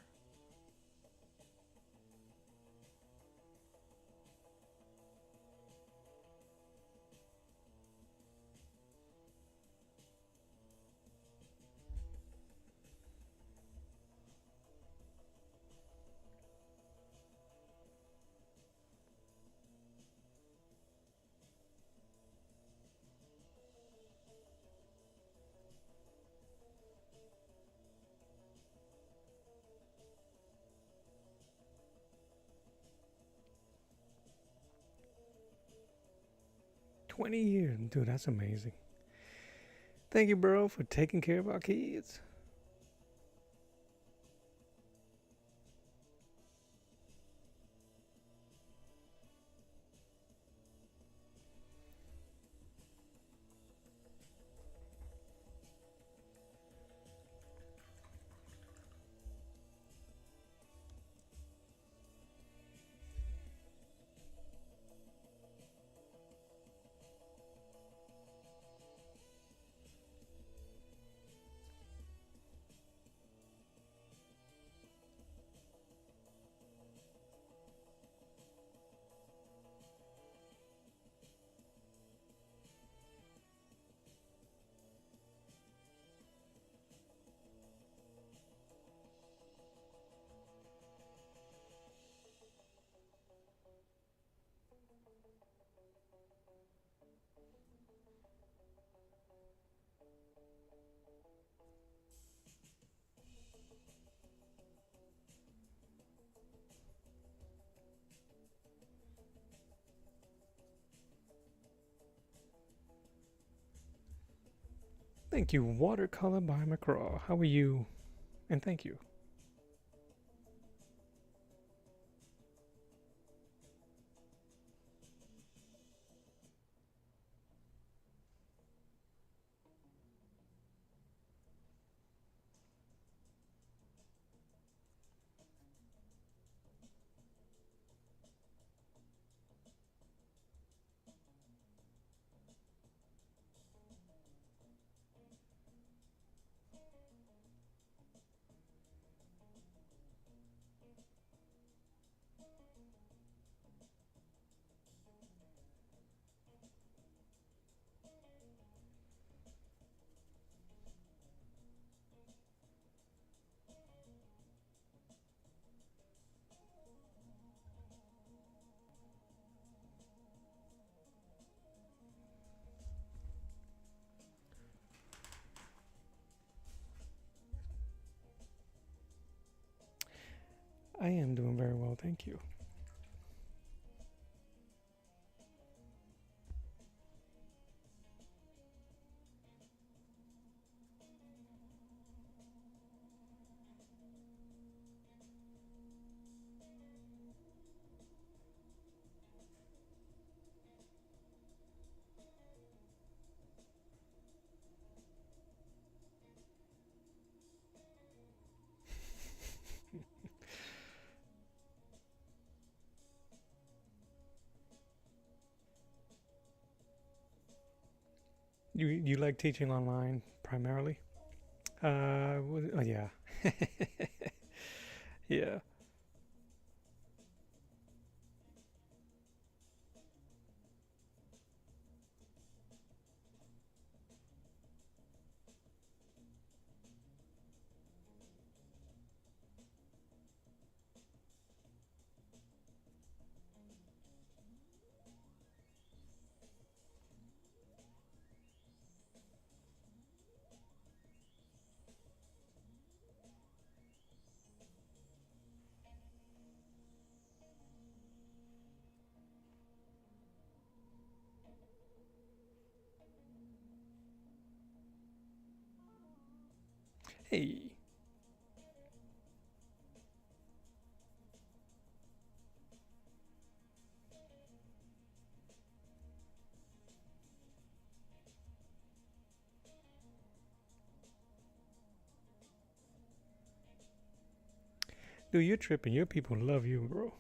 20 years. Dude, that's amazing. Thank you, bro, for taking care of our kids. Thank you, Watercolor by McCraw. How are you? And thank you. I am doing very well, thank you. You like teaching online primarily? Oh, yeah. Yeah. Hey. Dude, you're tripping. Your people love you, bro.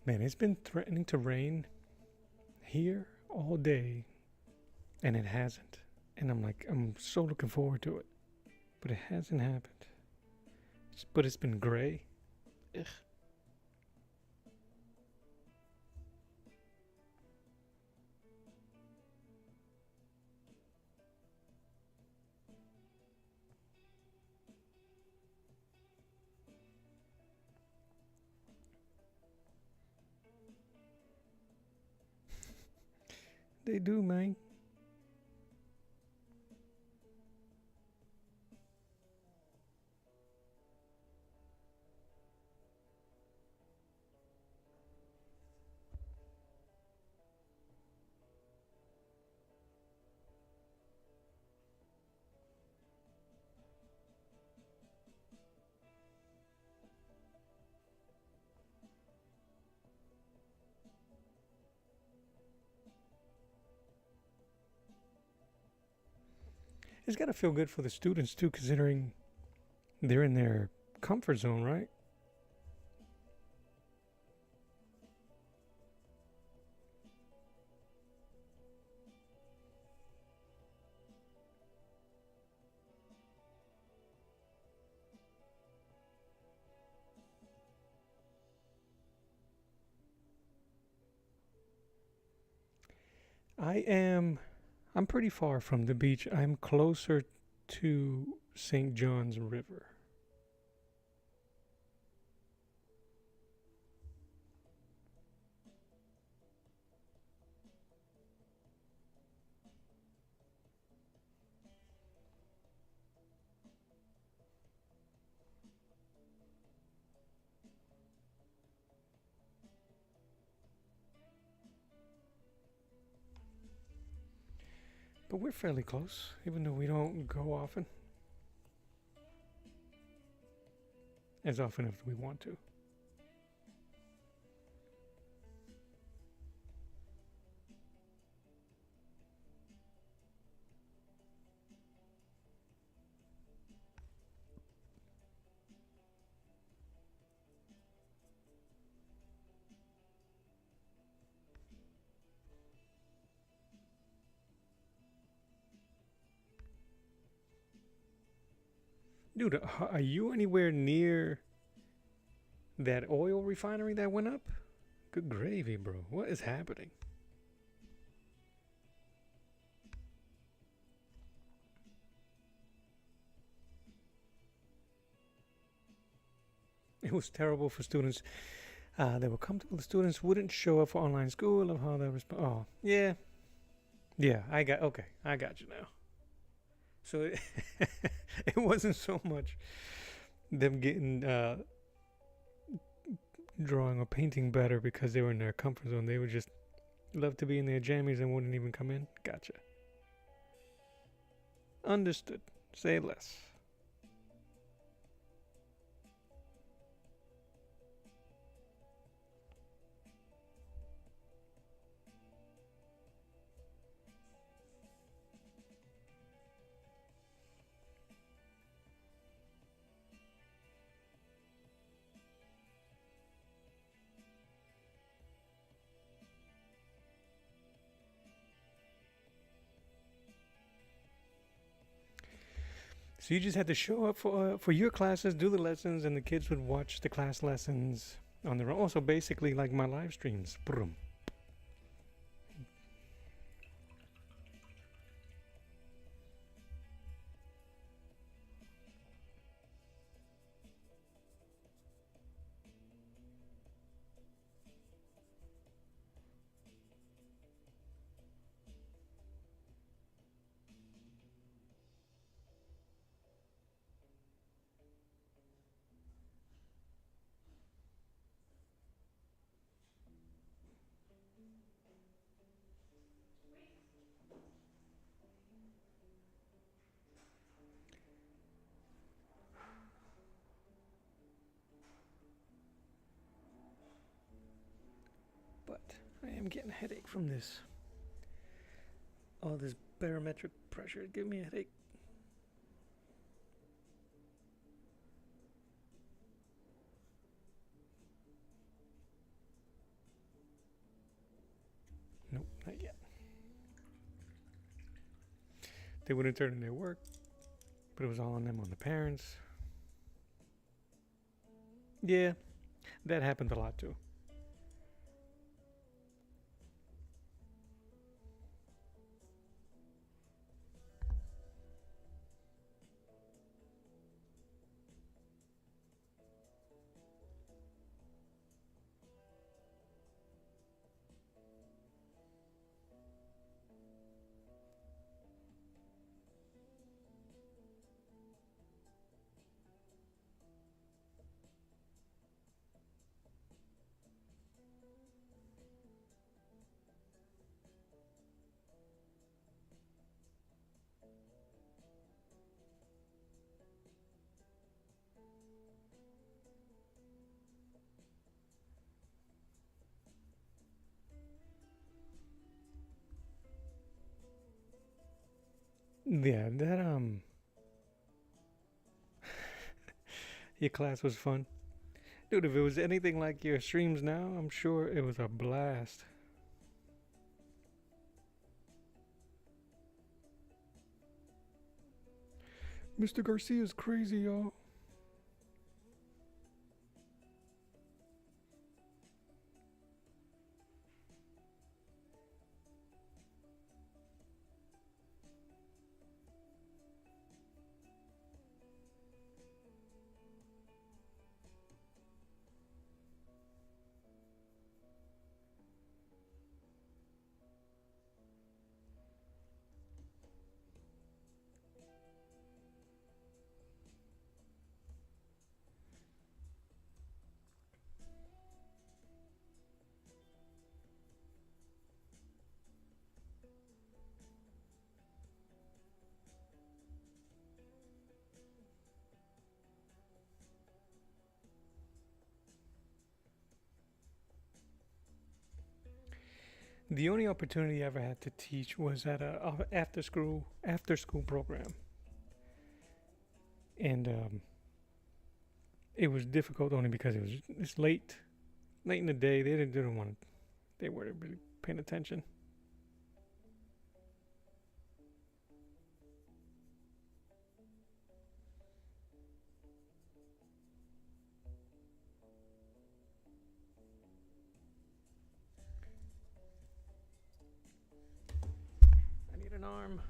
Man, it's been threatening to rain here all day, and it hasn't. And I'm so looking forward to it, but it hasn't happened. But it's been gray. Ugh. They do, man. It's got to feel good for the students too, considering they're in their comfort zone, right? I am. I'm pretty far from the beach. I'm closer to St. John's River. But we're fairly close, even though we don't go often. As often as we want to. Dude, are you anywhere near that oil refinery that went up? Good gravy, bro. What is happening? It was terrible for students. They were comfortable. The students wouldn't show up for online school. Of how they respond. Oh, yeah, yeah. Okay. I got you now. So it wasn't so much them getting drawing or painting better because they were in their comfort zone. They would just love to be in their jammies and wouldn't even come in. Gotcha. Understood. Say less. So you just had to show up for your classes, do the lessons, and the kids would watch the class lessons on their own. Also, basically like my live streams. Boom. But I am getting a headache from this. All this barometric pressure give me a headache. They wouldn't turn in their work, but it was all on them, on the parents. Yeah, that happened a lot too. Yeah, that your class was fun. Dude, if it was anything like your streams now, I'm sure it was a blast. Mr. Garcia's crazy, y'all. The only opportunity I ever had to teach was at a after school program, and it was difficult only because it's late in the day. They didn't want to. They weren't really paying attention. I need an arm.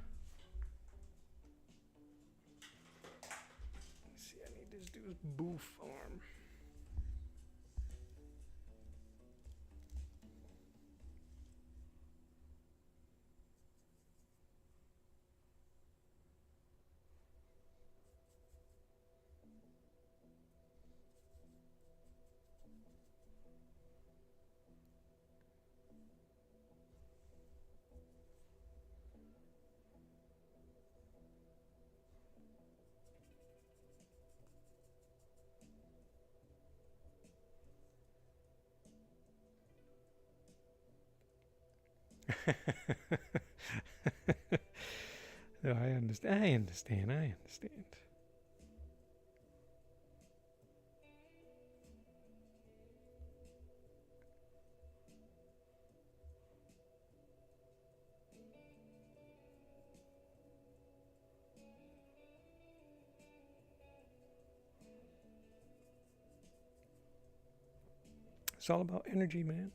Let's see, I need this dude's boof arm. No, I understand. I understand. I understand. It's all about energy, man.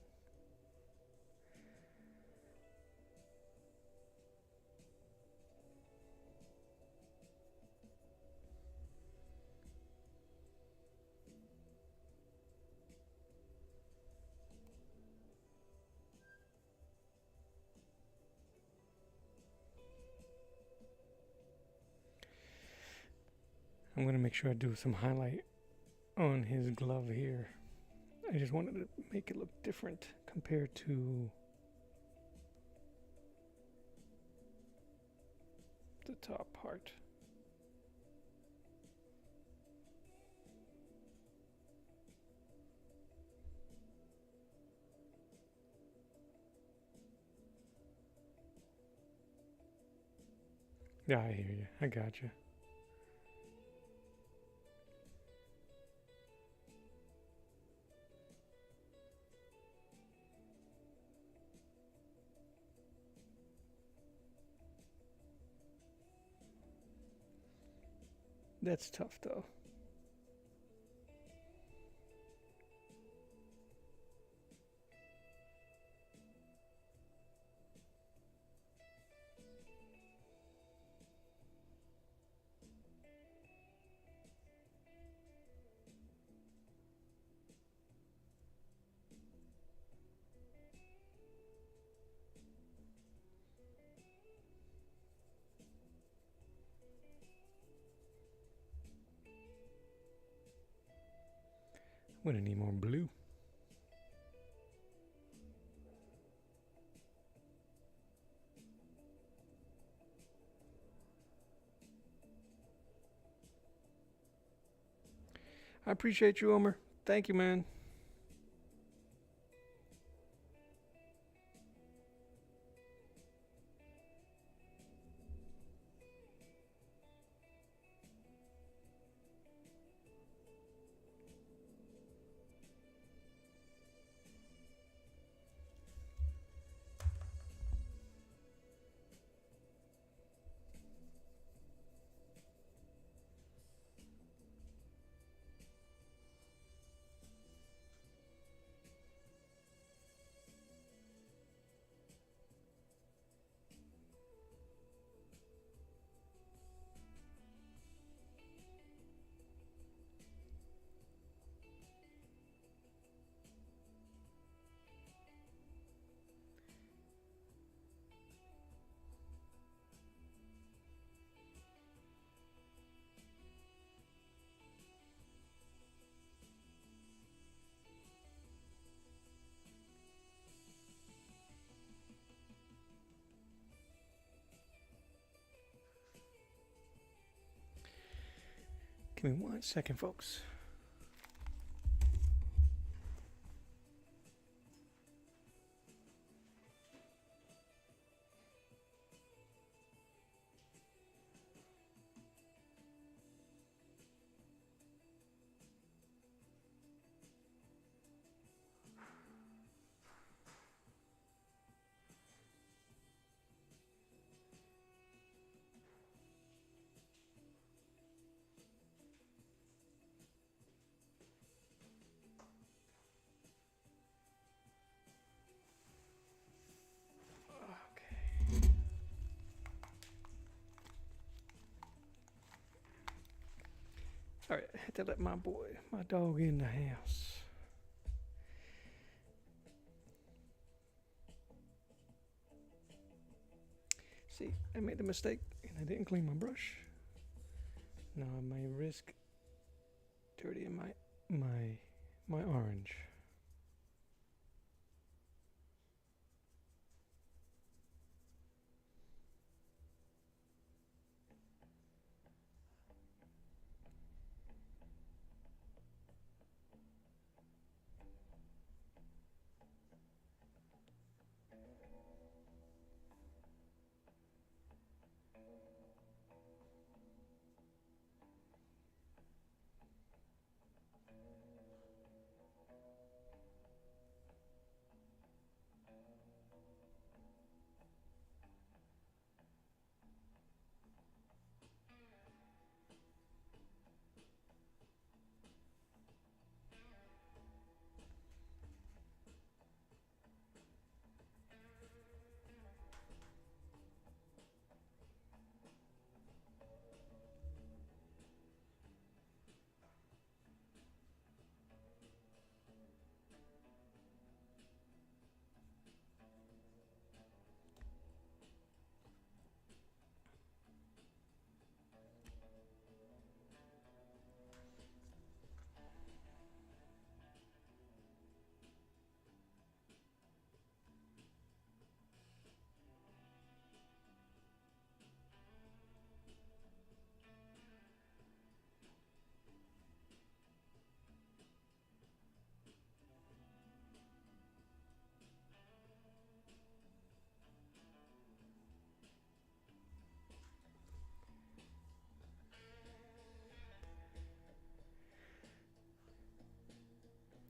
I'm gonna make sure I do some highlight on his glove here. I just wanted to make it look different compared to the top part. Yeah, I hear you. I got you. That's tough though. I'm gonna need more blue. I appreciate you, Omer. Thank you, man. Give me 1 second, folks. All right, I had to let my dog in the house. See, I made the mistake and I didn't clean my brush. Now I may risk dirtying my orange.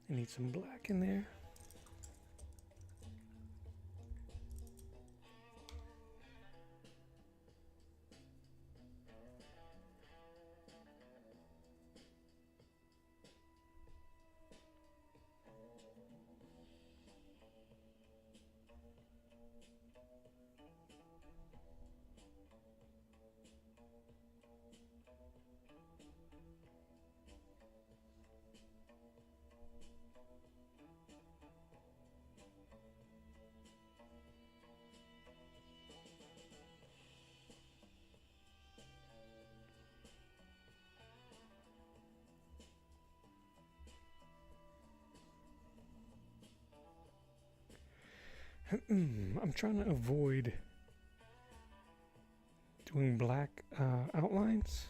I need some black in there. I'm trying to avoid doing black outlines,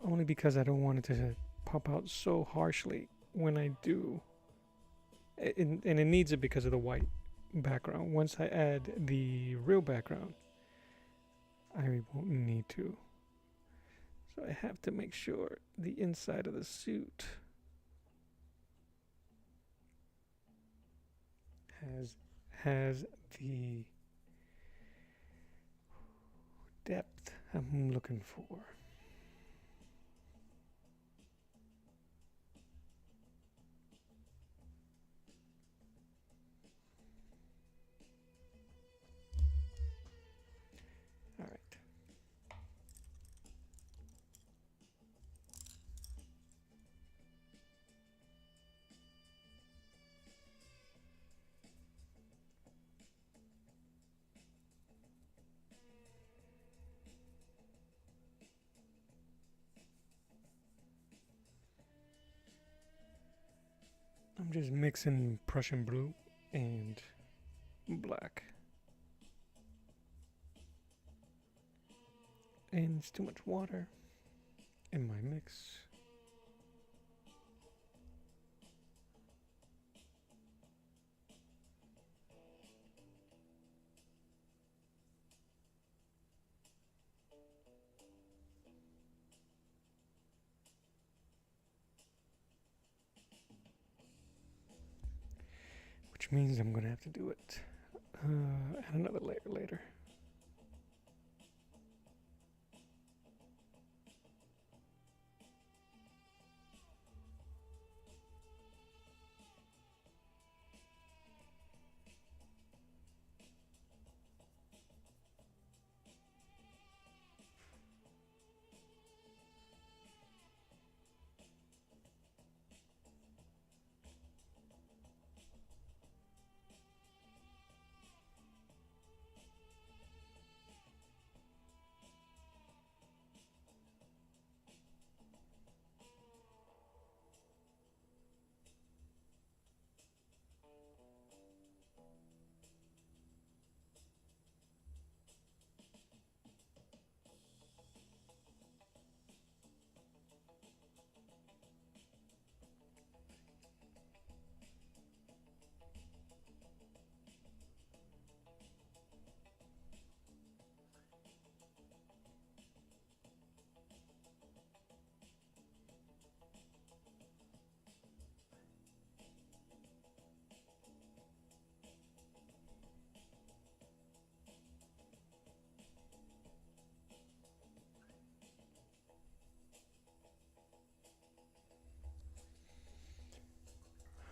only because I don't want it to pop out so harshly when I do. And it needs it because of the white background. Once I add the real background, I won't need to. So I have to make sure the inside of the suit has the depth I'm looking for. All right. I'm just mixing Prussian blue and black. And it's too much water in my mix. Which means I'm gonna have to do it at another layer later.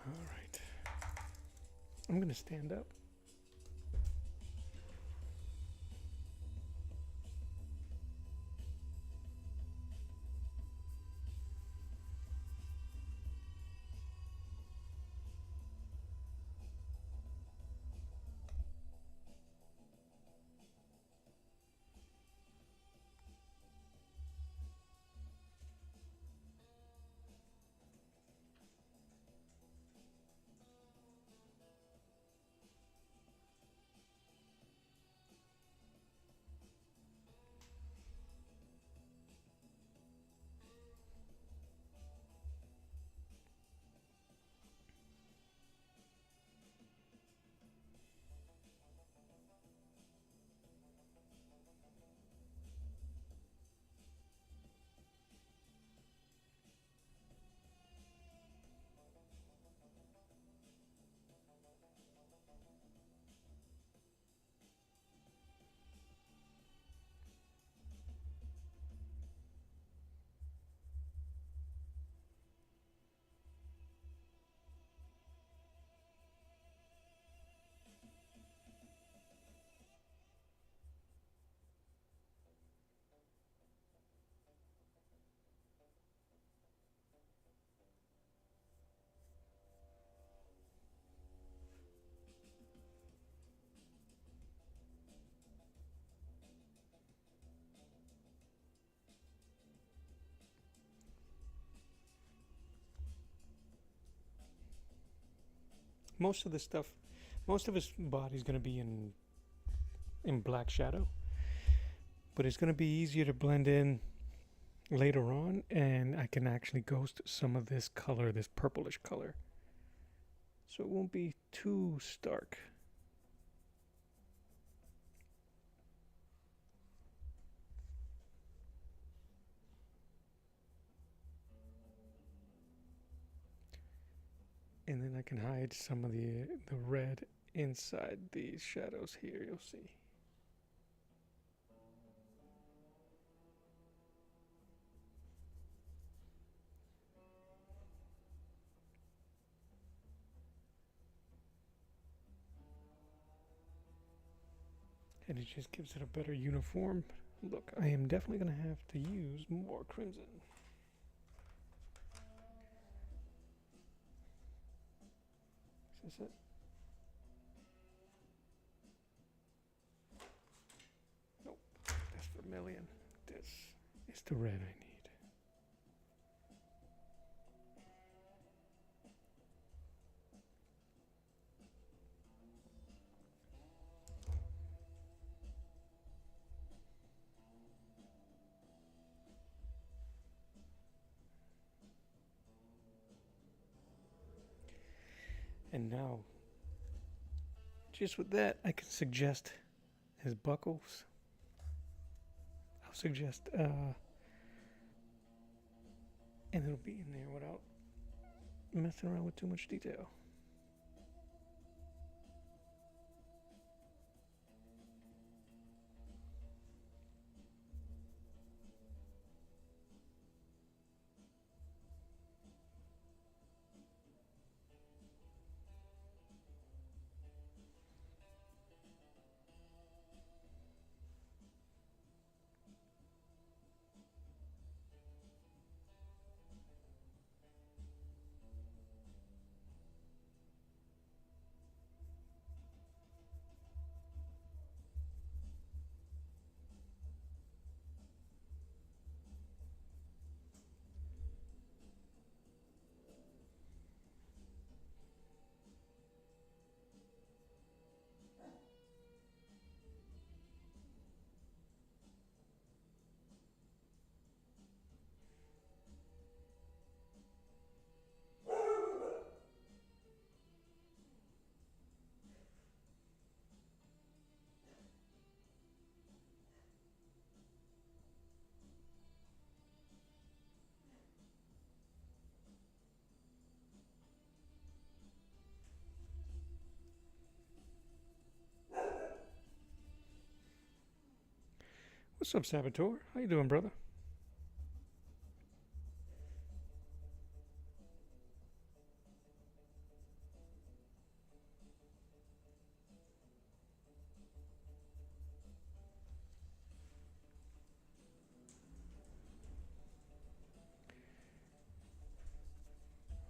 All right. I'm gonna stand up. most of the stuff, most of his body's going to be in black shadow, but it's going to be easier to blend in later on, and I can actually ghost some of this color, this purplish color, so it won't be too stark. And then I can hide some of the red inside these shadows here, you'll see. And it just gives it a better uniform look. I am definitely going to have to use more crimson. Is this it? Nope. That's vermilion. This is the red I need. And now, just with that, I can suggest his buckles. I'll suggest, and it'll be in there without messing around with too much detail. What's up, Saboteur? How you doing, brother?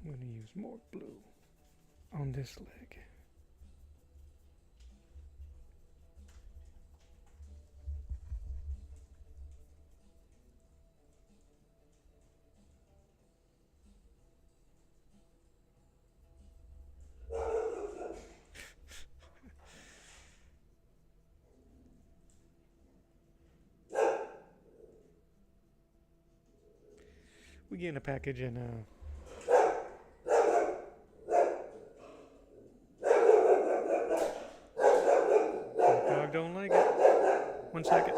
I'm going to use more blue on this leg. We get in a package and dog don't like it. 1 second.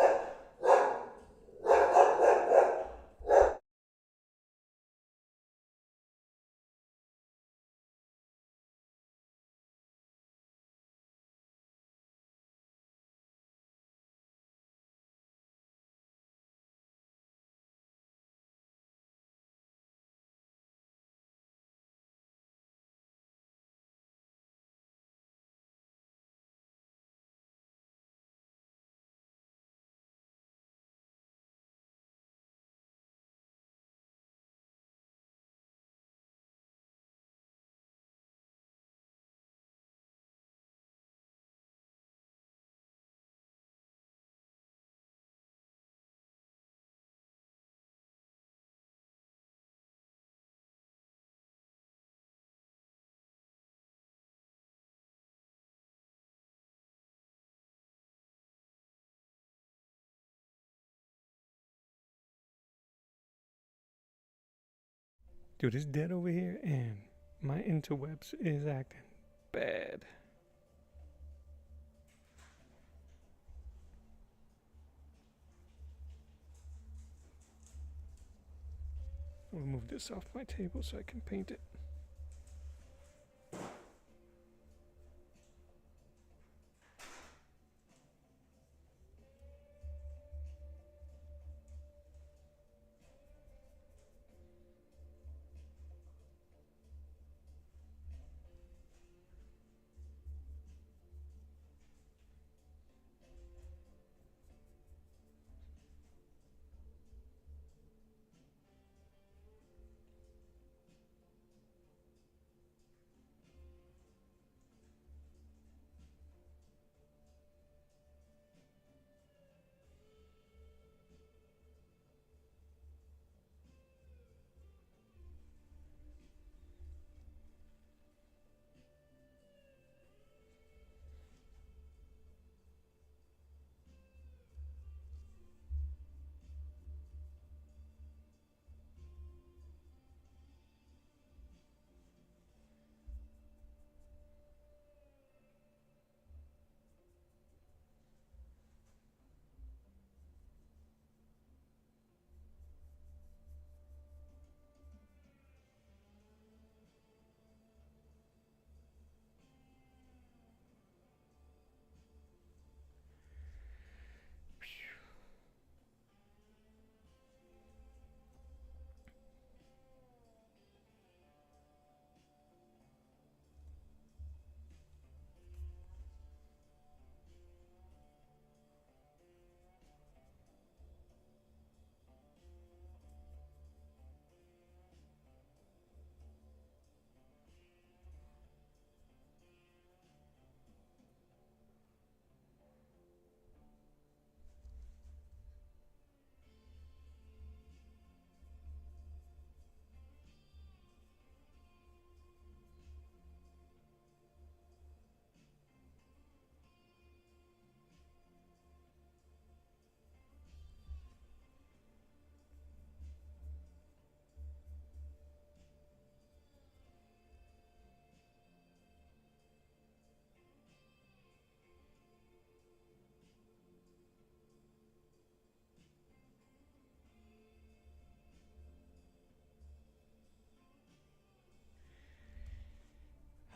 Dude, it's dead over here, and my interwebs is acting bad. I'll move this off my table so I can paint it.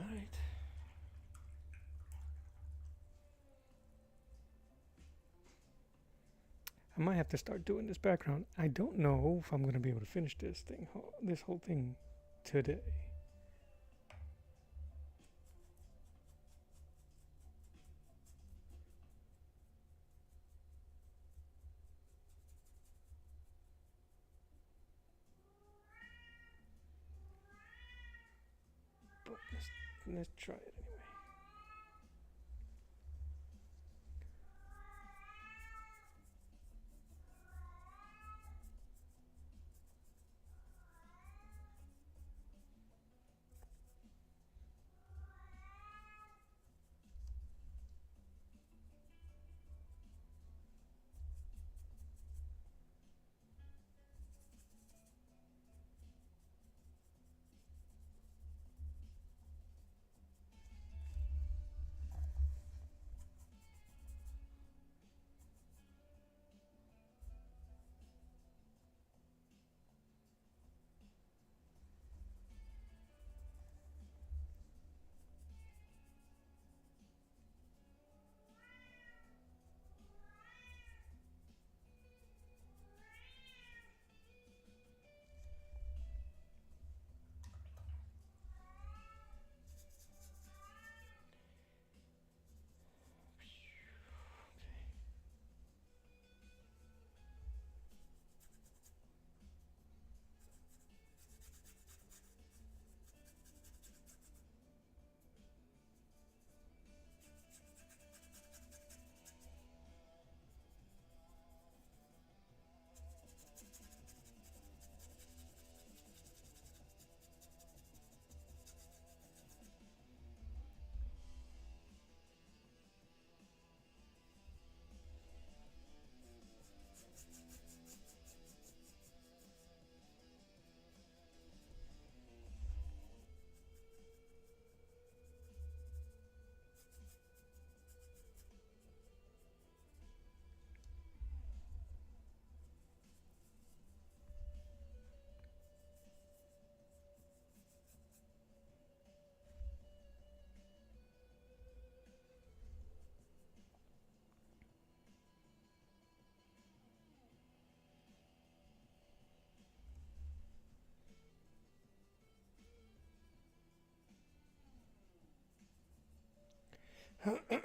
Alright. I might have to start doing this background. I don't know if I'm going to be able to finish this whole thing today. But let's try it anyway.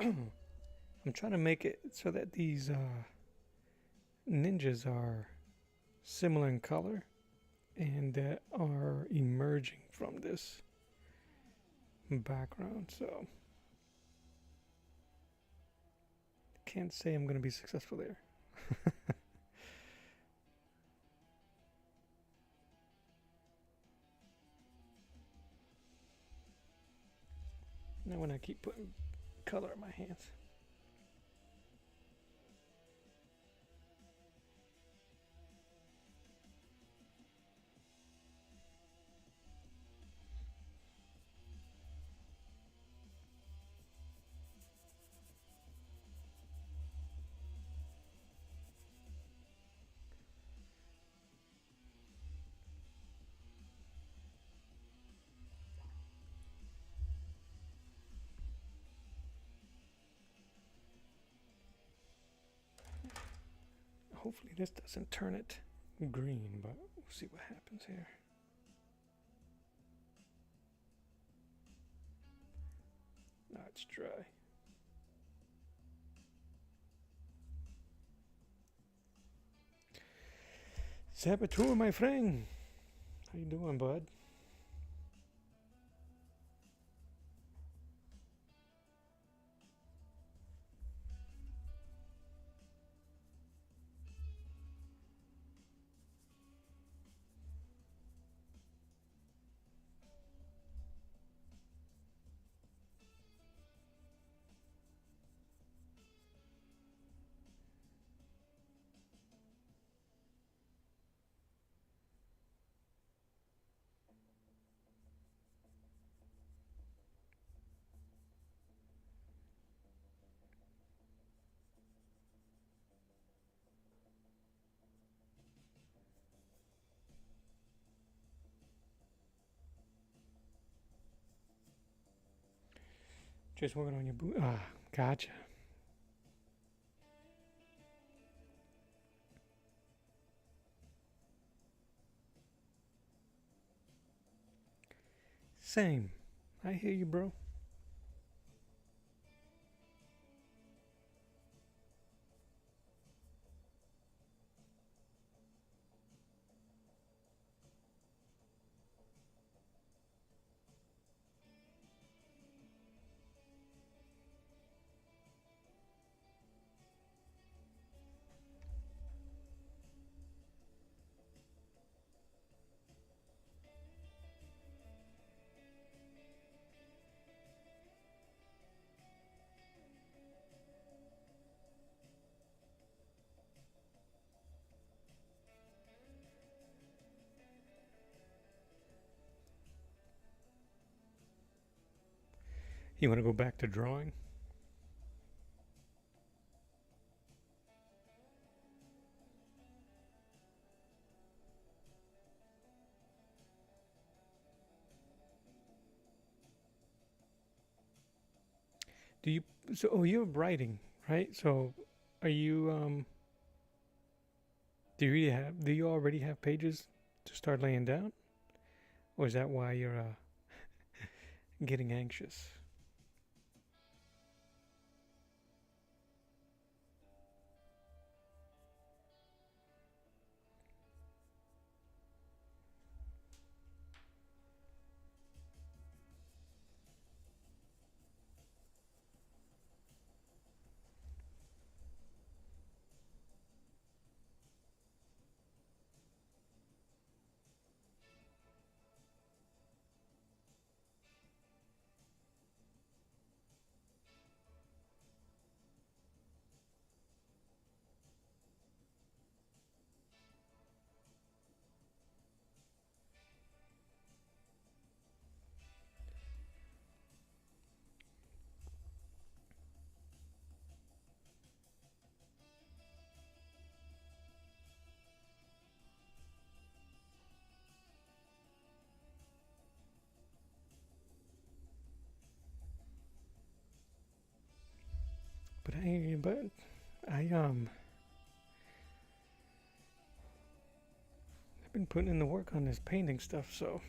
I'm trying to make it so that these ninjas are similar in color and that are emerging from this background. So can't say I'm going to be successful there. Now when I keep putting color in my hands. Hopefully this doesn't turn it green, but we'll see what happens here. No, it's dry. Saboteur, my friend. How you doing, bud? Just working on your boot. Ah, gotcha. Same. I hear you, bro. You want to go back to drawing? Do you? So, oh, you're writing, right? So, are you? Do you already have pages to start laying down, or is that why you're getting anxious? But I've been putting in the work on this painting stuff, so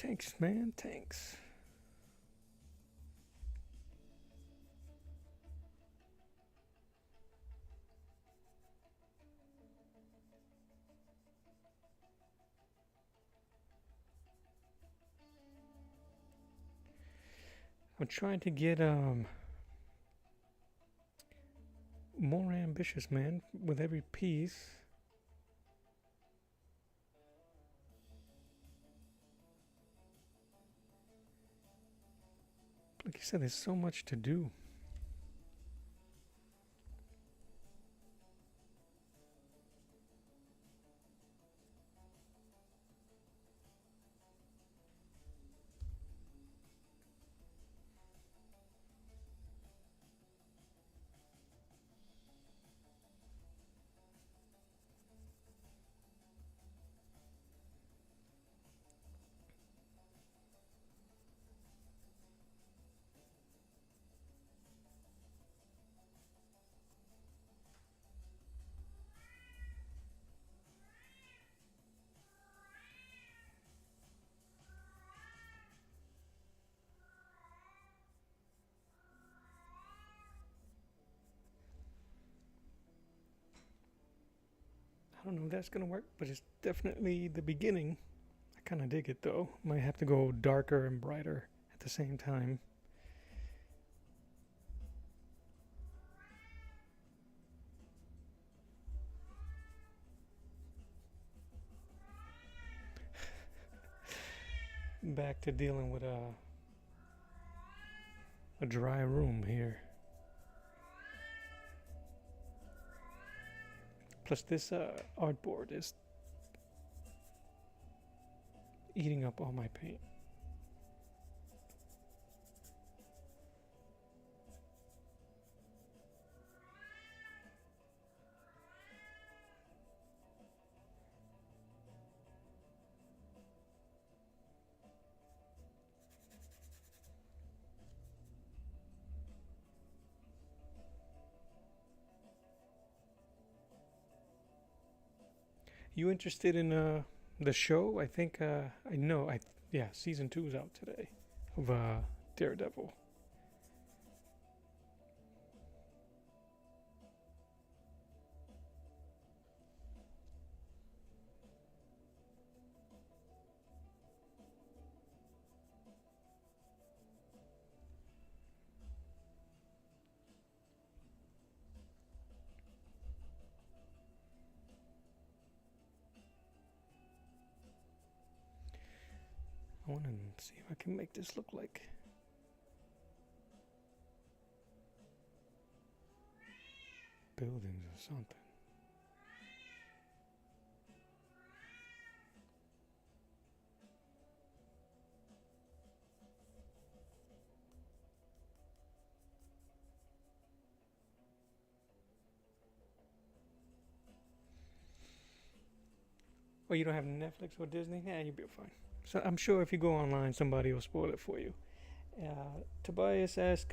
Tanks, man, tanks. I'm trying to get more ambitious, man, with every piece. Like you said, there's so much to do. I don't know if that's gonna work, but it's definitely the beginning. I kind of dig it though. Might have to go darker and brighter at the same time. Back to dealing with a dry room here. Plus this artboard is eating up all my paint. You interested in the show? I think I know. Yeah, season 2 is out today of Daredevil. I want to see if I can make this look like buildings or something. Oh, you don't have Netflix or Disney? Yeah, you'll be fine. So I'm sure if you go online, somebody will spoil it for you. Tobias asked,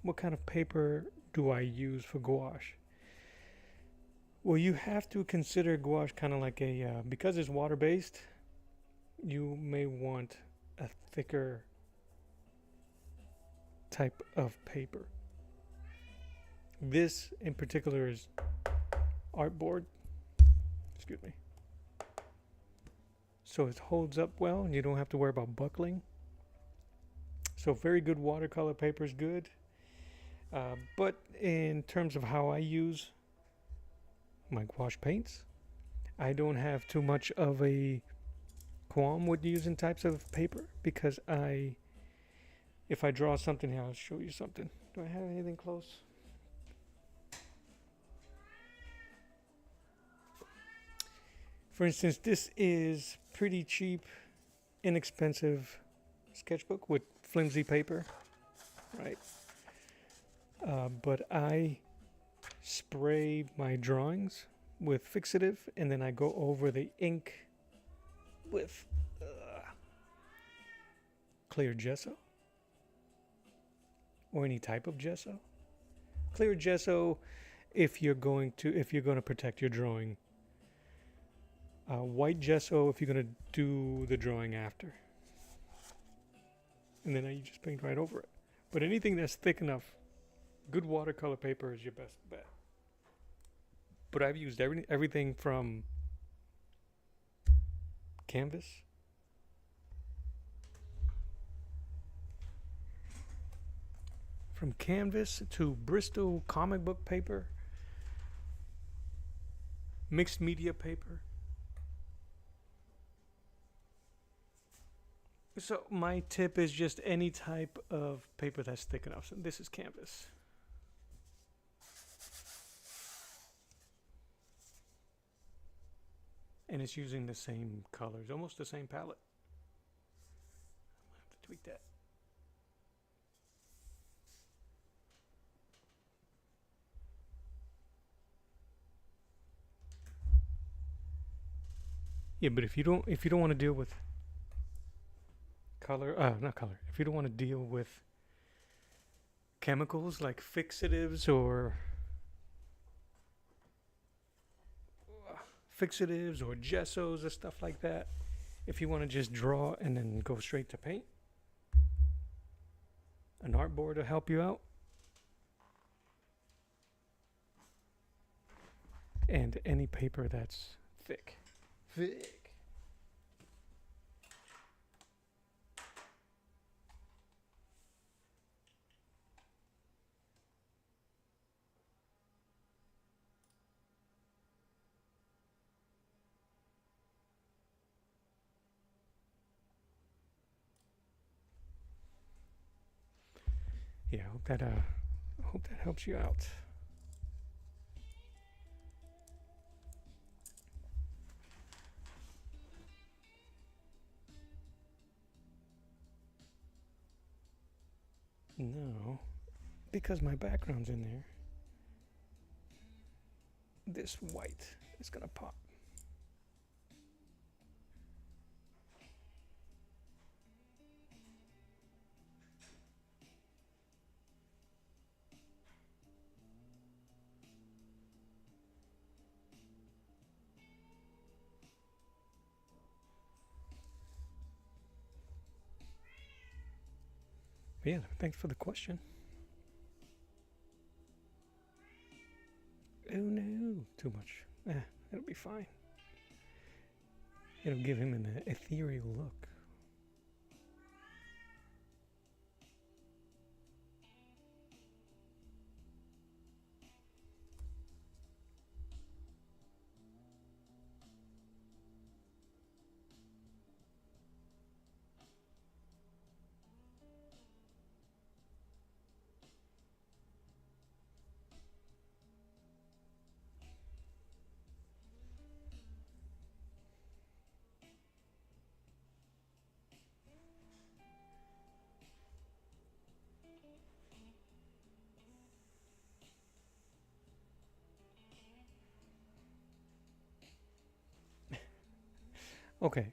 what kind of paper do I use for gouache? Well, you have to consider gouache kind of like a, because it's water-based, you may want a thicker type of paper. This in particular is Artboard. Excuse me. So it holds up well and you don't have to worry about buckling. So very good watercolor paper is good. But in terms of how I use my gouache paints, I don't have too much of a qualm with using types of paper because if I draw something here, I'll show you something. Do I have anything close? For instance, this is pretty cheap, inexpensive sketchbook with flimsy paper, right? But I spray my drawings with fixative and then I go over the ink with clear gesso or any type of gesso. Clear gesso if you're going to protect your drawing. White gesso if you're going to do the drawing after. and then you just paint right over it. But anything that's thick enough, good watercolor paper is your best bet. But I've used everything from canvas to Bristol comic book paper, mixed media paper. So my tip is just any type of paper that's thick enough. So this is canvas. And it's using the same colors, almost the same palette. I have to tweak that. Yeah, but if you don't want to deal with if you don't want to deal with chemicals like fixatives or gessos or stuff like that, if you want to just draw and then go straight to paint, an artboard will help you out. And any paper that's thick. Yeah, I hope that helps you out. No, because my background's in there, this white is gonna pop. But yeah, thanks for the question. Oh no, too much. It'll be fine. It'll give him an ethereal look. Okay.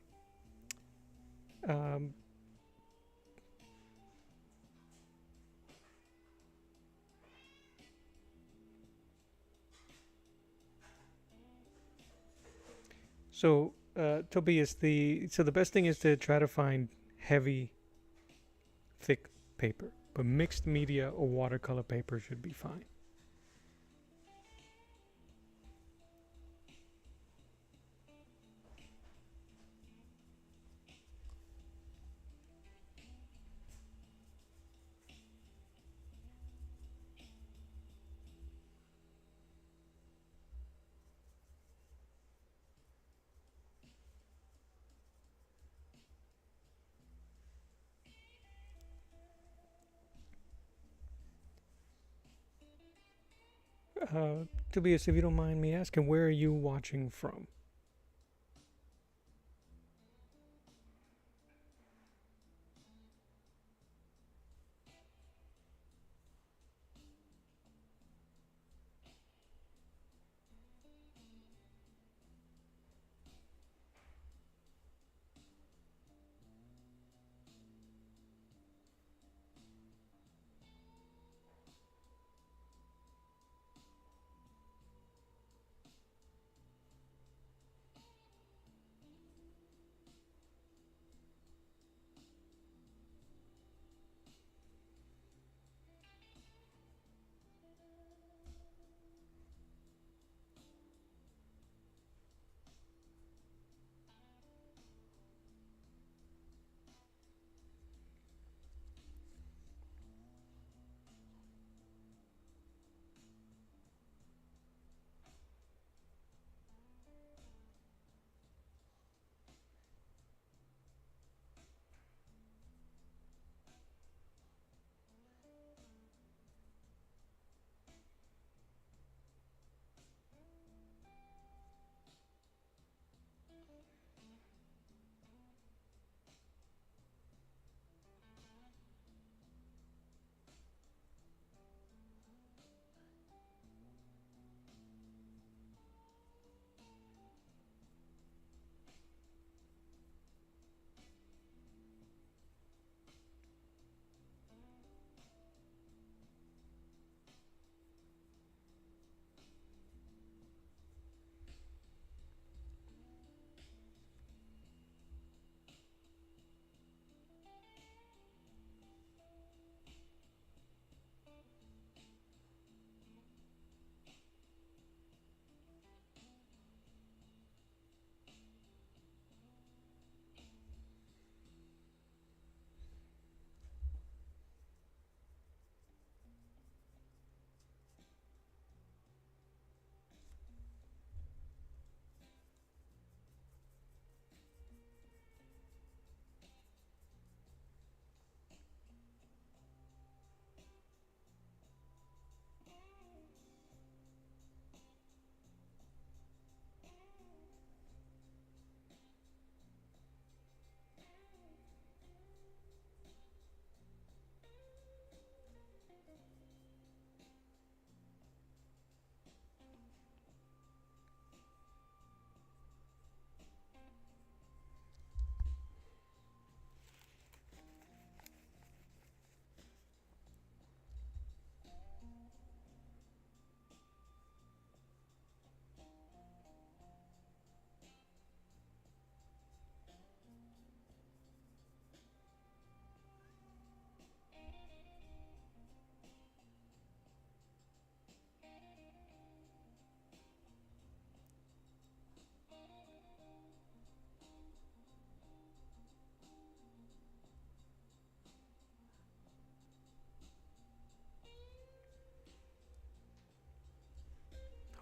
So, Tobias, the best thing is to try to find heavy, thick paper, but mixed media or watercolor paper should be fine. Tobias, if you don't mind me asking, where are you watching from?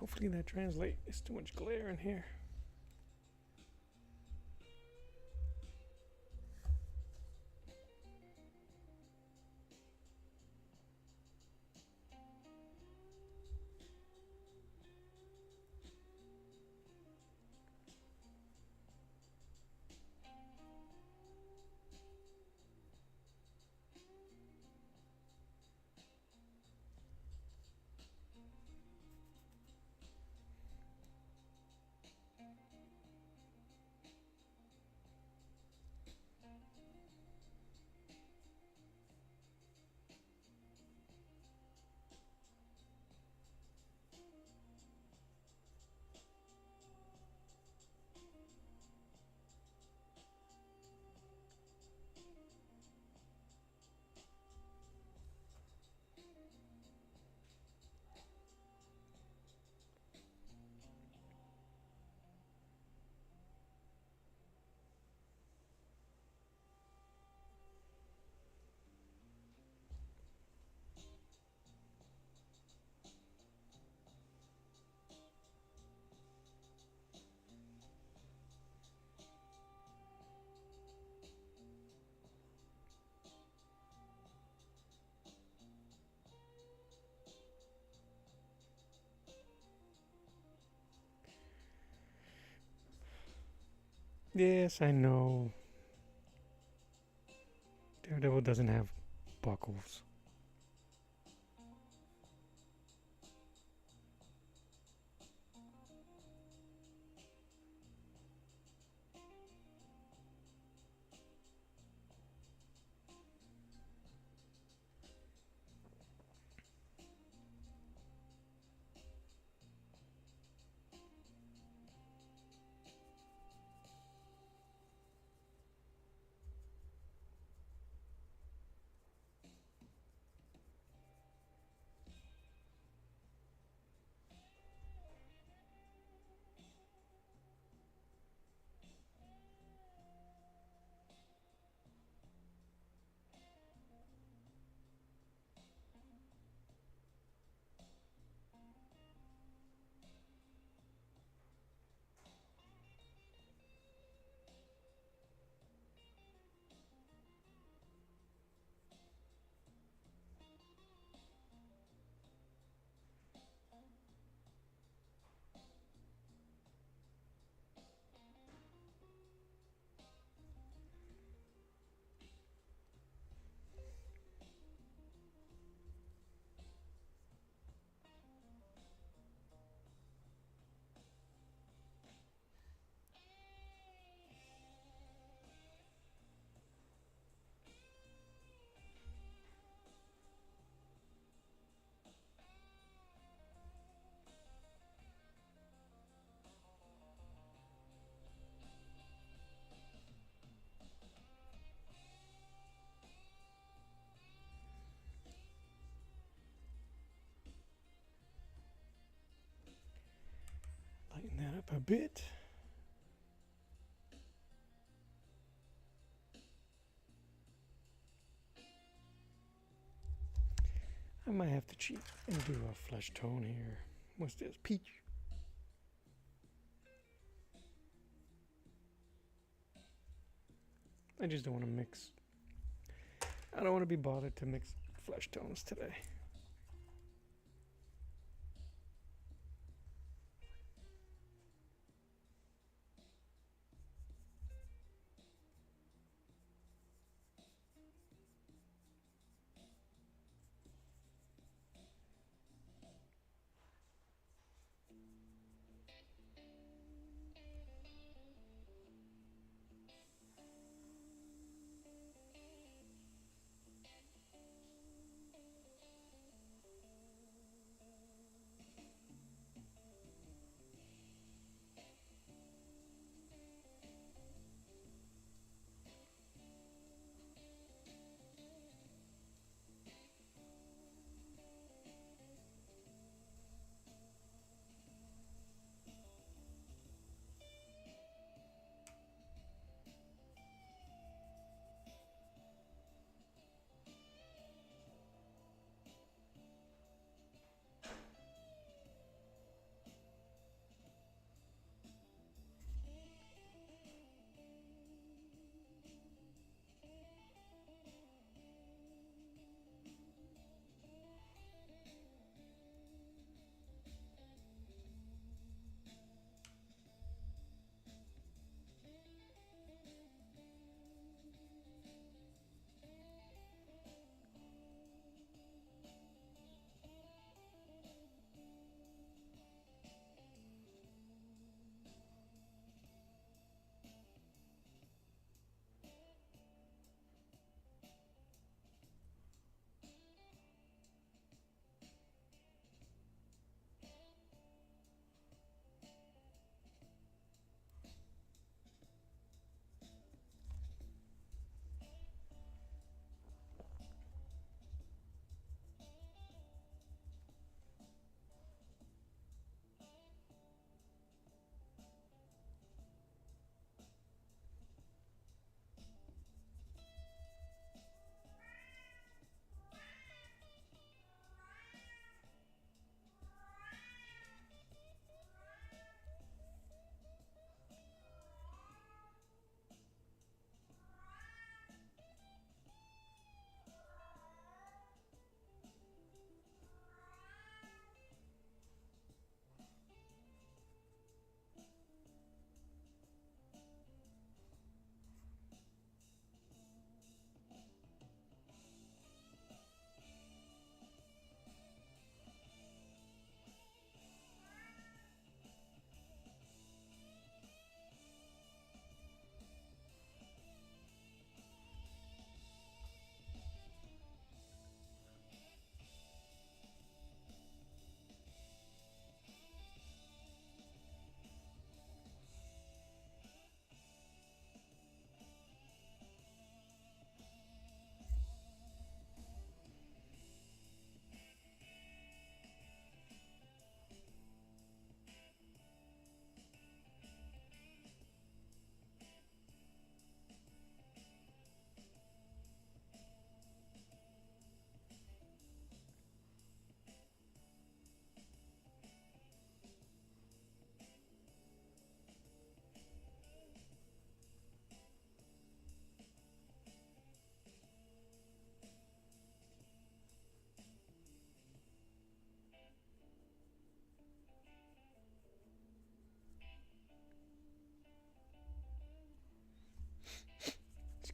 Hopefully that translates. It's too much glare in here. Yes, I know. Daredevil doesn't have buckles. Lighten that up a bit. I might have to cheat and do a flesh tone here. What's this? Peach. I just don't want to mix. I don't want to be bothered to mix flesh tones today.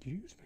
Excuse me.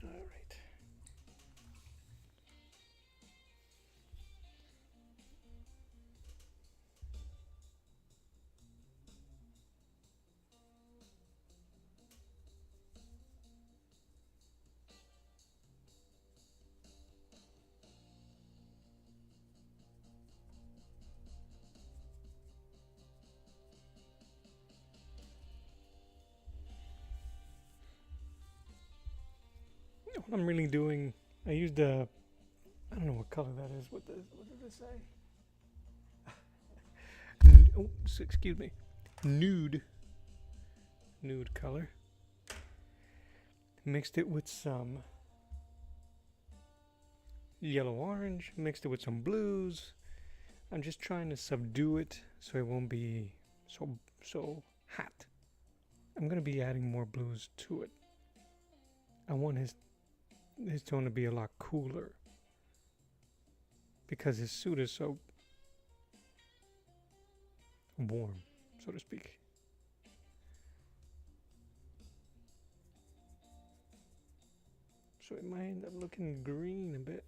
All right. What I'm really doing, I used a, I don't know what color that is. What did it say? Oh, excuse me. Nude color. Mixed it with some yellow orange, mixed it with some blues. I'm just trying to subdue it so it won't be so hot. I'm gonna be adding more blues to it. I want his tone to be a lot cooler because his suit is so warm, so to speak. So it might end up looking green a bit.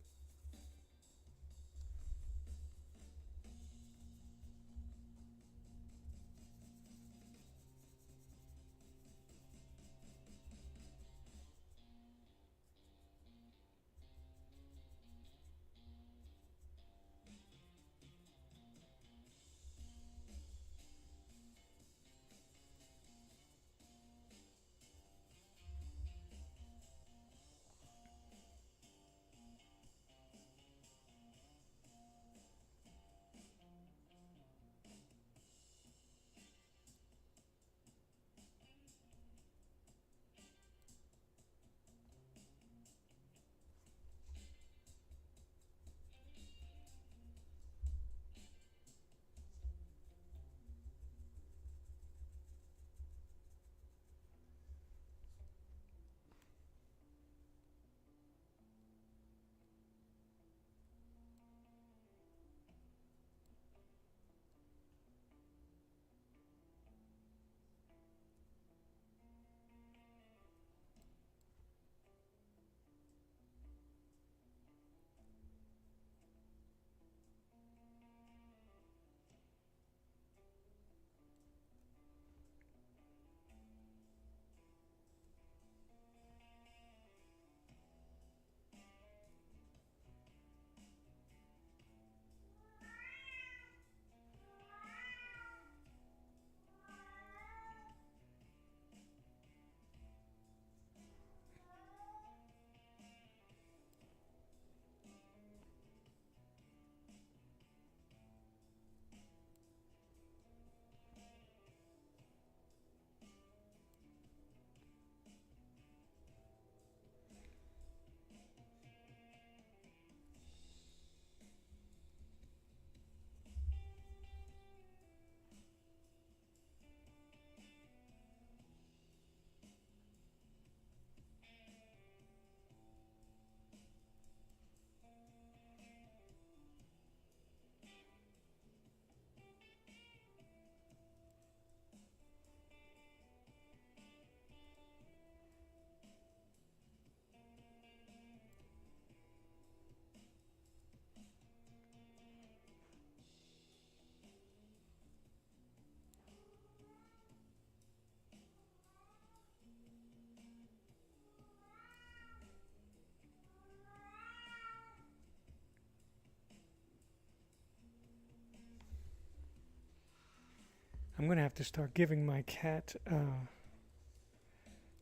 I'm gonna have to start giving my cat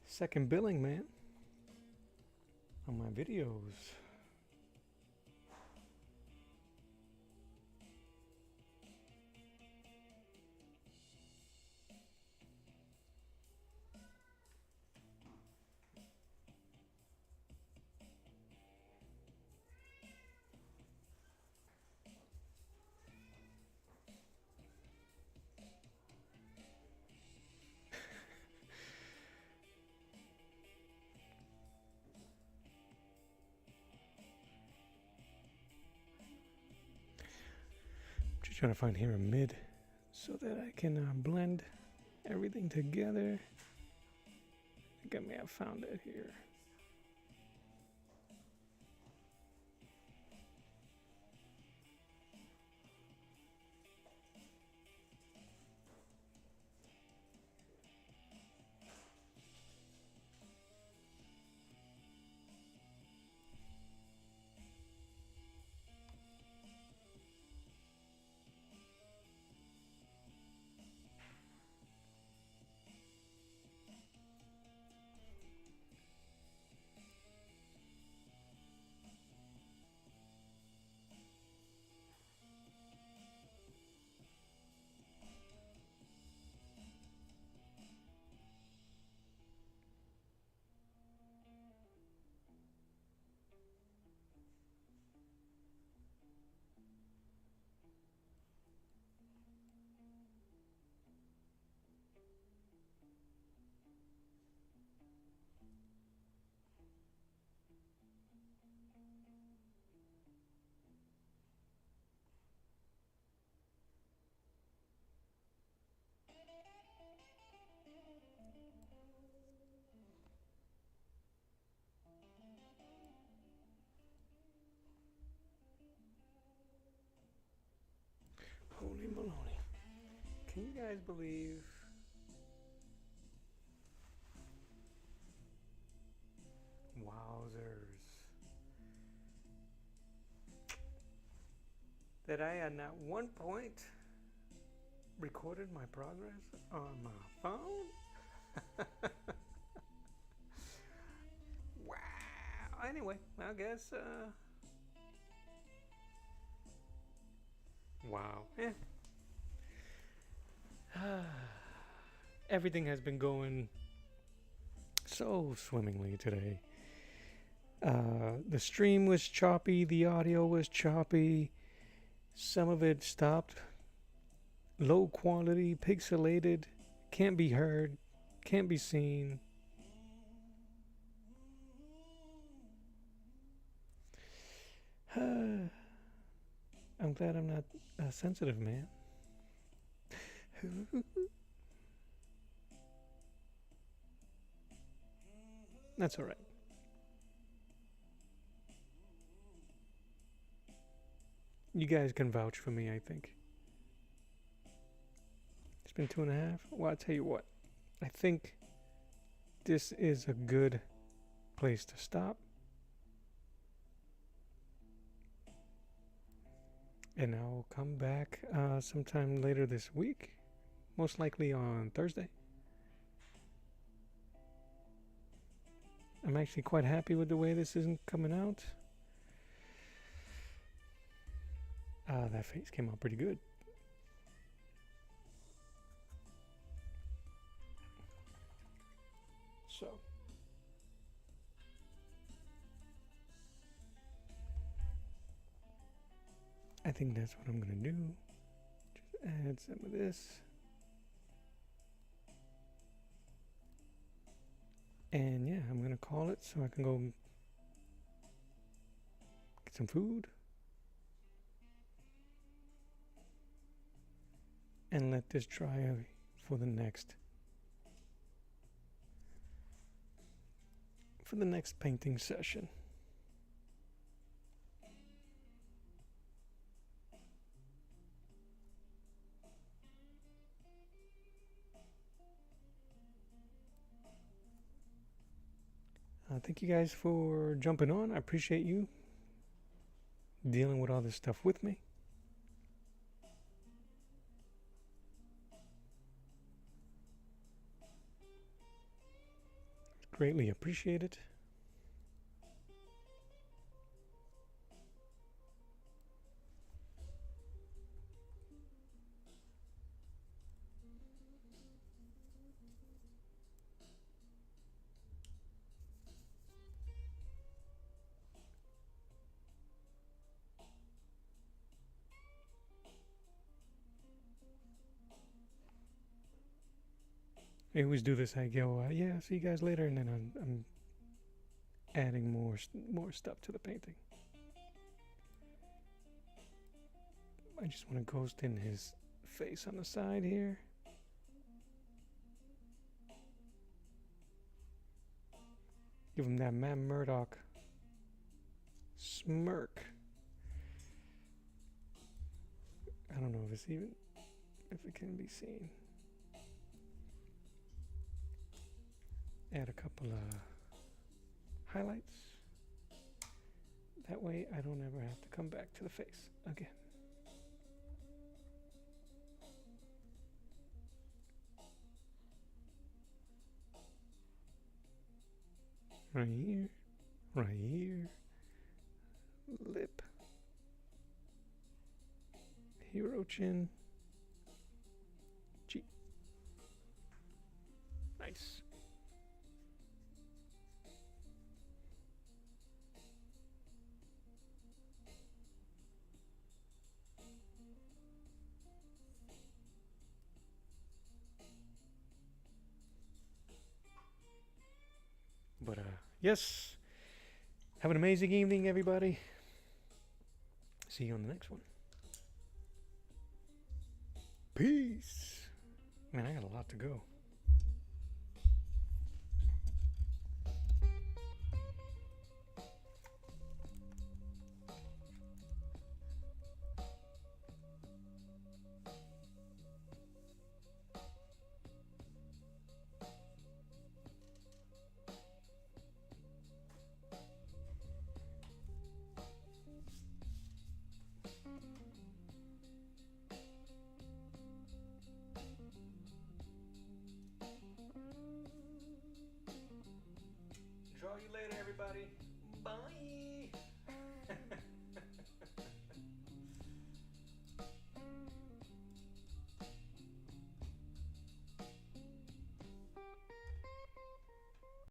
second billing, man, on my videos. Just trying to find here a mid so that I can blend everything together. I think I may have found it here. Holy baloney. Can you guys believe wowzers that I at not one point recorded my progress on my phone? Wow. Anyway, I guess wow. Yeah. Everything has been going so swimmingly today. The stream was choppy, the audio was choppy, some of it stopped, low quality, pixelated, can't be heard, can't be seen. I'm glad I'm not a sensitive man. That's all right. You guys can vouch for me, I think. It's been 2.5. Well, I'll tell you what. I think this is a good place to stop. And I'll come back sometime later this week. Most likely on Thursday. I'm actually quite happy with the way this isn't coming out. That face came out pretty good. So I think that's what I'm gonna do. Just add some of this. And yeah, I'm gonna call it so I can go get some food. And let this dry for the next painting session. Thank you guys for jumping on. I appreciate you dealing with all this stuff with me. Greatly appreciate it. I always do this. I go, yeah, see you guys later, and then I'm adding more stuff to the painting. I just want to ghost in his face on the side here. Give him that Matt Murdock smirk. I don't know if it can be seen. Add a couple of highlights. That way I don't ever have to come back to the face again. Right here, right here, lip, hero chin, cheek. Nice. But yes, have an amazing evening, everybody. See you on the next one. Peace. Man, I got a lot to go.